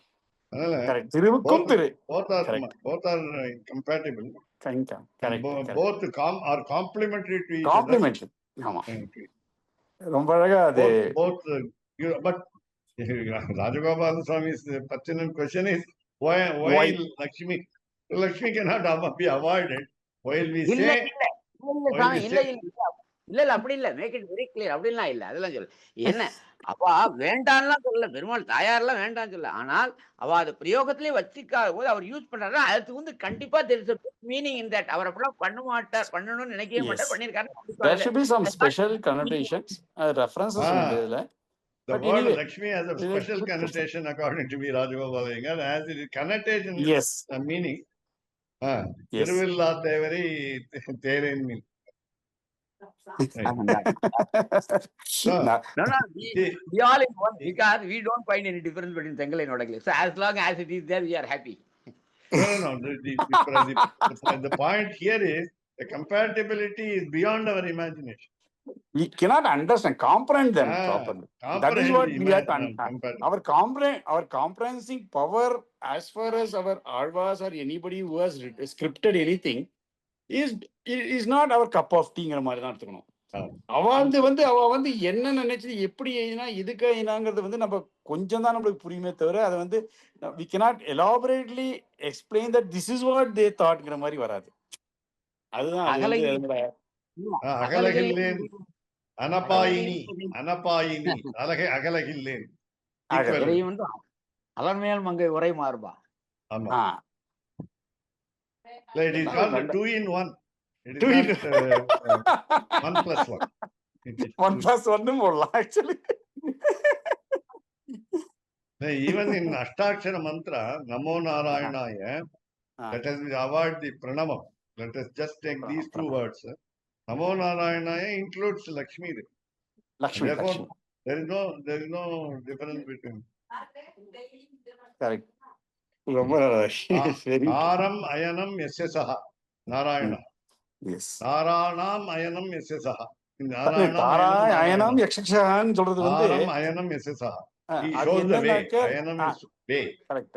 திருவுக்கும் திரு both are compatible. Both are complementary to each other. ஆமா, ரொம்ப அழகா அது. Both but Rajagopalan Swami's pertinent question is why Lakshmi cannot be avoided while we say இல்ல அப்படி இல்ல. Make it very clear. அப்படின்லாம் இல்ல. அதெல்லாம் சொல்ல என்ன அவ வேண்டான்லாம் சொல்லல. பெருமாள் தாயாரெல்லாம் வேண்டான்னு சொல்ல. ஆனால் அவ அது பிரயோகத்திலே வச்சுக்காத போது அவர் யூஸ் பண்றாரு. அதுக்கு வந்து கண்டிப்பா தெரிஞ்ச மீனிங் இன் தட். அவர் அப்படிலாம் பண்ண மாட்டார், பண்ணணும்னு நினைக்கவே மாட்டார், பண்ணிருக்காரு. There should be some special connotations, references உண்டு இதுல. The word Lakshmi has a special connotation according to me, Rajagopalan Iyengar, as it is connotation meaning. Thiruvilla Thevari Therein mean. No, we all in one because we don't find any difference between Tengal and Odagli. So as long as it is there, we are happy. No. The point here is the compatibility is beyond our imagination. We cannot understand, comprehend them properly. That is what we have to understand. Our comprehending power, as far as our Alvas or anybody who has scripted anything, is not our cup of tea. அவ வந்து என்ன நினைச்சது எப்படி எழுதினா எதுக்கு எழுதினாங்கிறது வந்து நம்ம கொஞ்சம் தான் நம்மளுக்கு புரியுமே தவிர அதை வந்து we cannot elaborately explain that this is what they thoughtங்கிற மாதிரி வராது. அதுதான் அது வந்து அகலகில்லேன் அனபாயினி அனபாயினி அகலகில்லேன் வந்து அலர்மேல் மங்கை உரை மாறுபா. ஆமா. It is called 2 in 1. It is not 1+1. 1+1 போடலாம் actually. Even in Ashtakshara mantra, Namo Narayanaya, let us avoid the pranamam. Let us just take these 2 words. Namo Narayanaya includes Lakshmi. Therefore, there is no difference between. Correct. Aram ayanam yasya saha. Narayana. Yes. Naranam ayanam yasya saha. அயனம் யக்ஷகான்னு சொல்றது வந்து அயனம் yasya saha. He shows the way. Ayanam is way. Correct.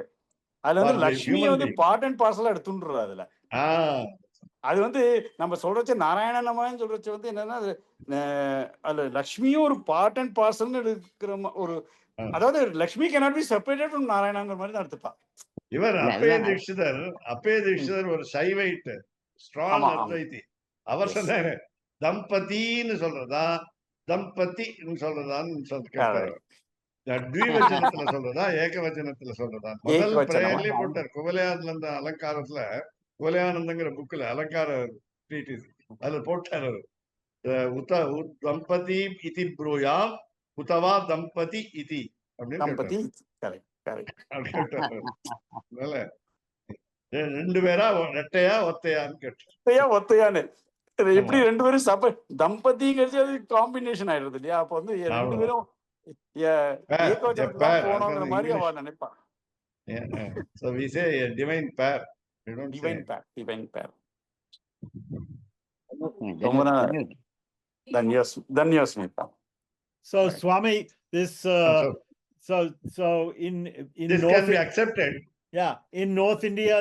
அதுல வந்து லட்சுமியை வந்து part and பார்சலா எடுத்துன்றாரு அதுல. அது வந்து நம்ம சொல்றச்ச நாராயணனமான்னு சொல்றச்ச வந்து என்னன்னா அதுல லட்சுமியும் ஒரு பார்ட் அண்ட் பார்சல்னு எடுக்கிற ஒரு, அதாவது Lakshmi cannot be separated from நாராயணங்கிற மாதிரி தான் எடுத்துப்பா. இவர் அப்பய தீட்சிதர் ஒரு சைவைட் ஸ்ட்ராங் அத்வைதி. அவர் சொன்னாரு தம்பதின்னு சொல்றதா தம்பதின்னு சொல்றதான்னு சொல்றாரு. த்விவச்சனத்துல சொல்றதா ஏகவச்சனத்துல சொல்றதா முதல் பிரேயர்லயே போட்டார். குவலயானந்த அலங்காரத்துல குவலயானந்தங்கிற புக்ல அலங்கார ட்ரீட்டிஸ் அதுல போட்டார் அவர் தம்பதி இதி ப்ரூயாம் உதவா தம்பதி இதி அப்படின்னு ரெண்டு பேரா ரெட்டையா ஒத்தையான்னு கேட்டு ஒத்தையான்னு எப்படி ரெண்டு பேரும் தம்பதிங்கிறது அது காம்பினேஷன் ஆயிடுது இல்லையா? அப்ப வந்து ரெண்டு பேரும் போனோங்கிற மாதிரி அவ நினைப்பா. So we say a divine pair. Divine pair. Danyasmita. So Swami, this so in this North can be accepted. Yeah, in North India,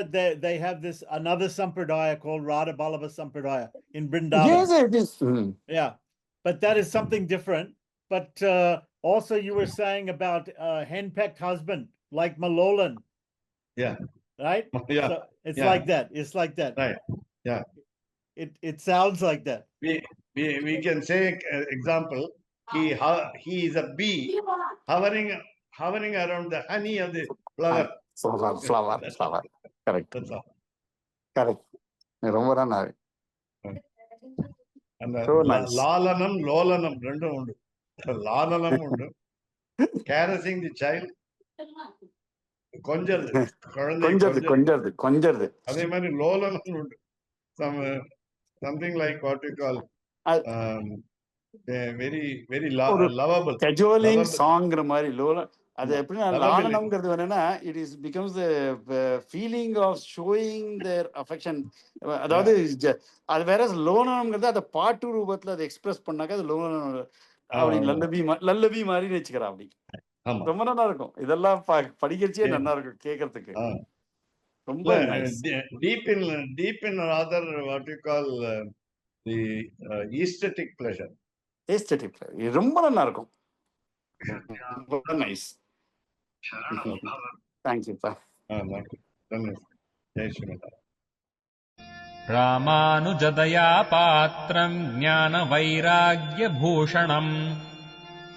they have this another sampradaya called Radha Ballabha Sampradaya in Vrindavan. Yes, it is. Yeah, but that is something different. But also, you were saying about henpecked husband, like Malolan. Yeah. Right. Yeah. So it's like that. It's like that. Right. Yeah. It sounds like that. We can say example. He is a bee hovering around the honey of the flower. Flower. Correct. That's all. Correct. ரொம்ப நல்லா. அந்த லாலனம் லோலனம் ரெண்டும் உண்டு. லாலனம் உண்டு, கேரசிங் தி child, கொஞ்சறது அதே மாதிரி லோலனம் உண்டு. Something like what we call very very lovable cajoling songங்கிற மாதிரி லோல. அது எப்படின்னா லாலனம்ங்கிறது என்னன்னா it is becomes the feeling of showing their affection. அதாவது அது வேற லோலனம்ங்கிறது அதை பாட்டு ரூபத்துல அதை எக்ஸ்பிரஸ் பண்ணாக்க அது லோலனம் அப்படி லல்லபி மாதிரி வச்சுக்கிறா. அப்படி ரொம்ப நல்லா இருக்கும். இதெல்லாம் படிக்கிறச்சே நல்லா இருக்கும் கேட்கறதுக்கு. ரொம்ப deep in rather what you call the aesthetic pleasure. ரொம்ப நல்லா இருக்கும். நைஸ். Thank you sir. ராமானுஜதயா பாத்ரம் ஞான வைராக்ய பூஷணம்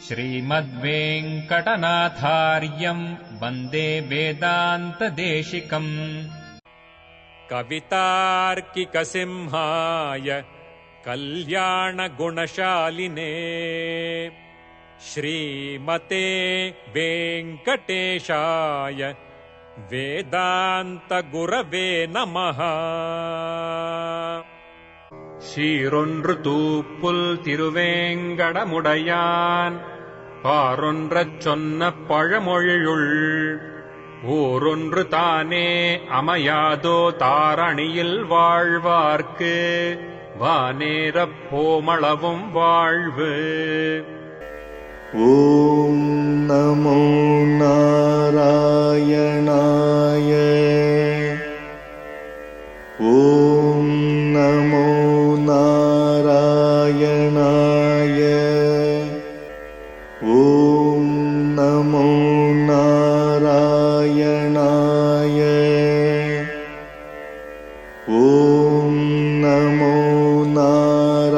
ஸ்ரீமத்வேங்கடநாதார்யம் வந்தே வேதாந்த தேசிகம். கவிதார்க்கிக சிம்ஹாய கல்யாண குணசாலினே ஸ்ரீமதே வெங்கடேஷாய வேதாந்த குரவே நமஹ. சீரொன்று தூப்புல் திருவேங்கடமுடையான் பாரொன்றச் சொன்ன பழமொழியுள் ஊரொன்று தானே அமையாதோ தாரணியில் வாழ்வார்க்கு வானேரப் போமளவும் வாழ்வு. ஓம் நமோ நாராயணாய. ஓம் நமோ நாராயணாய. ஓம் நமோ நாராயணாய. ஓம் நமோ நாராயணாய.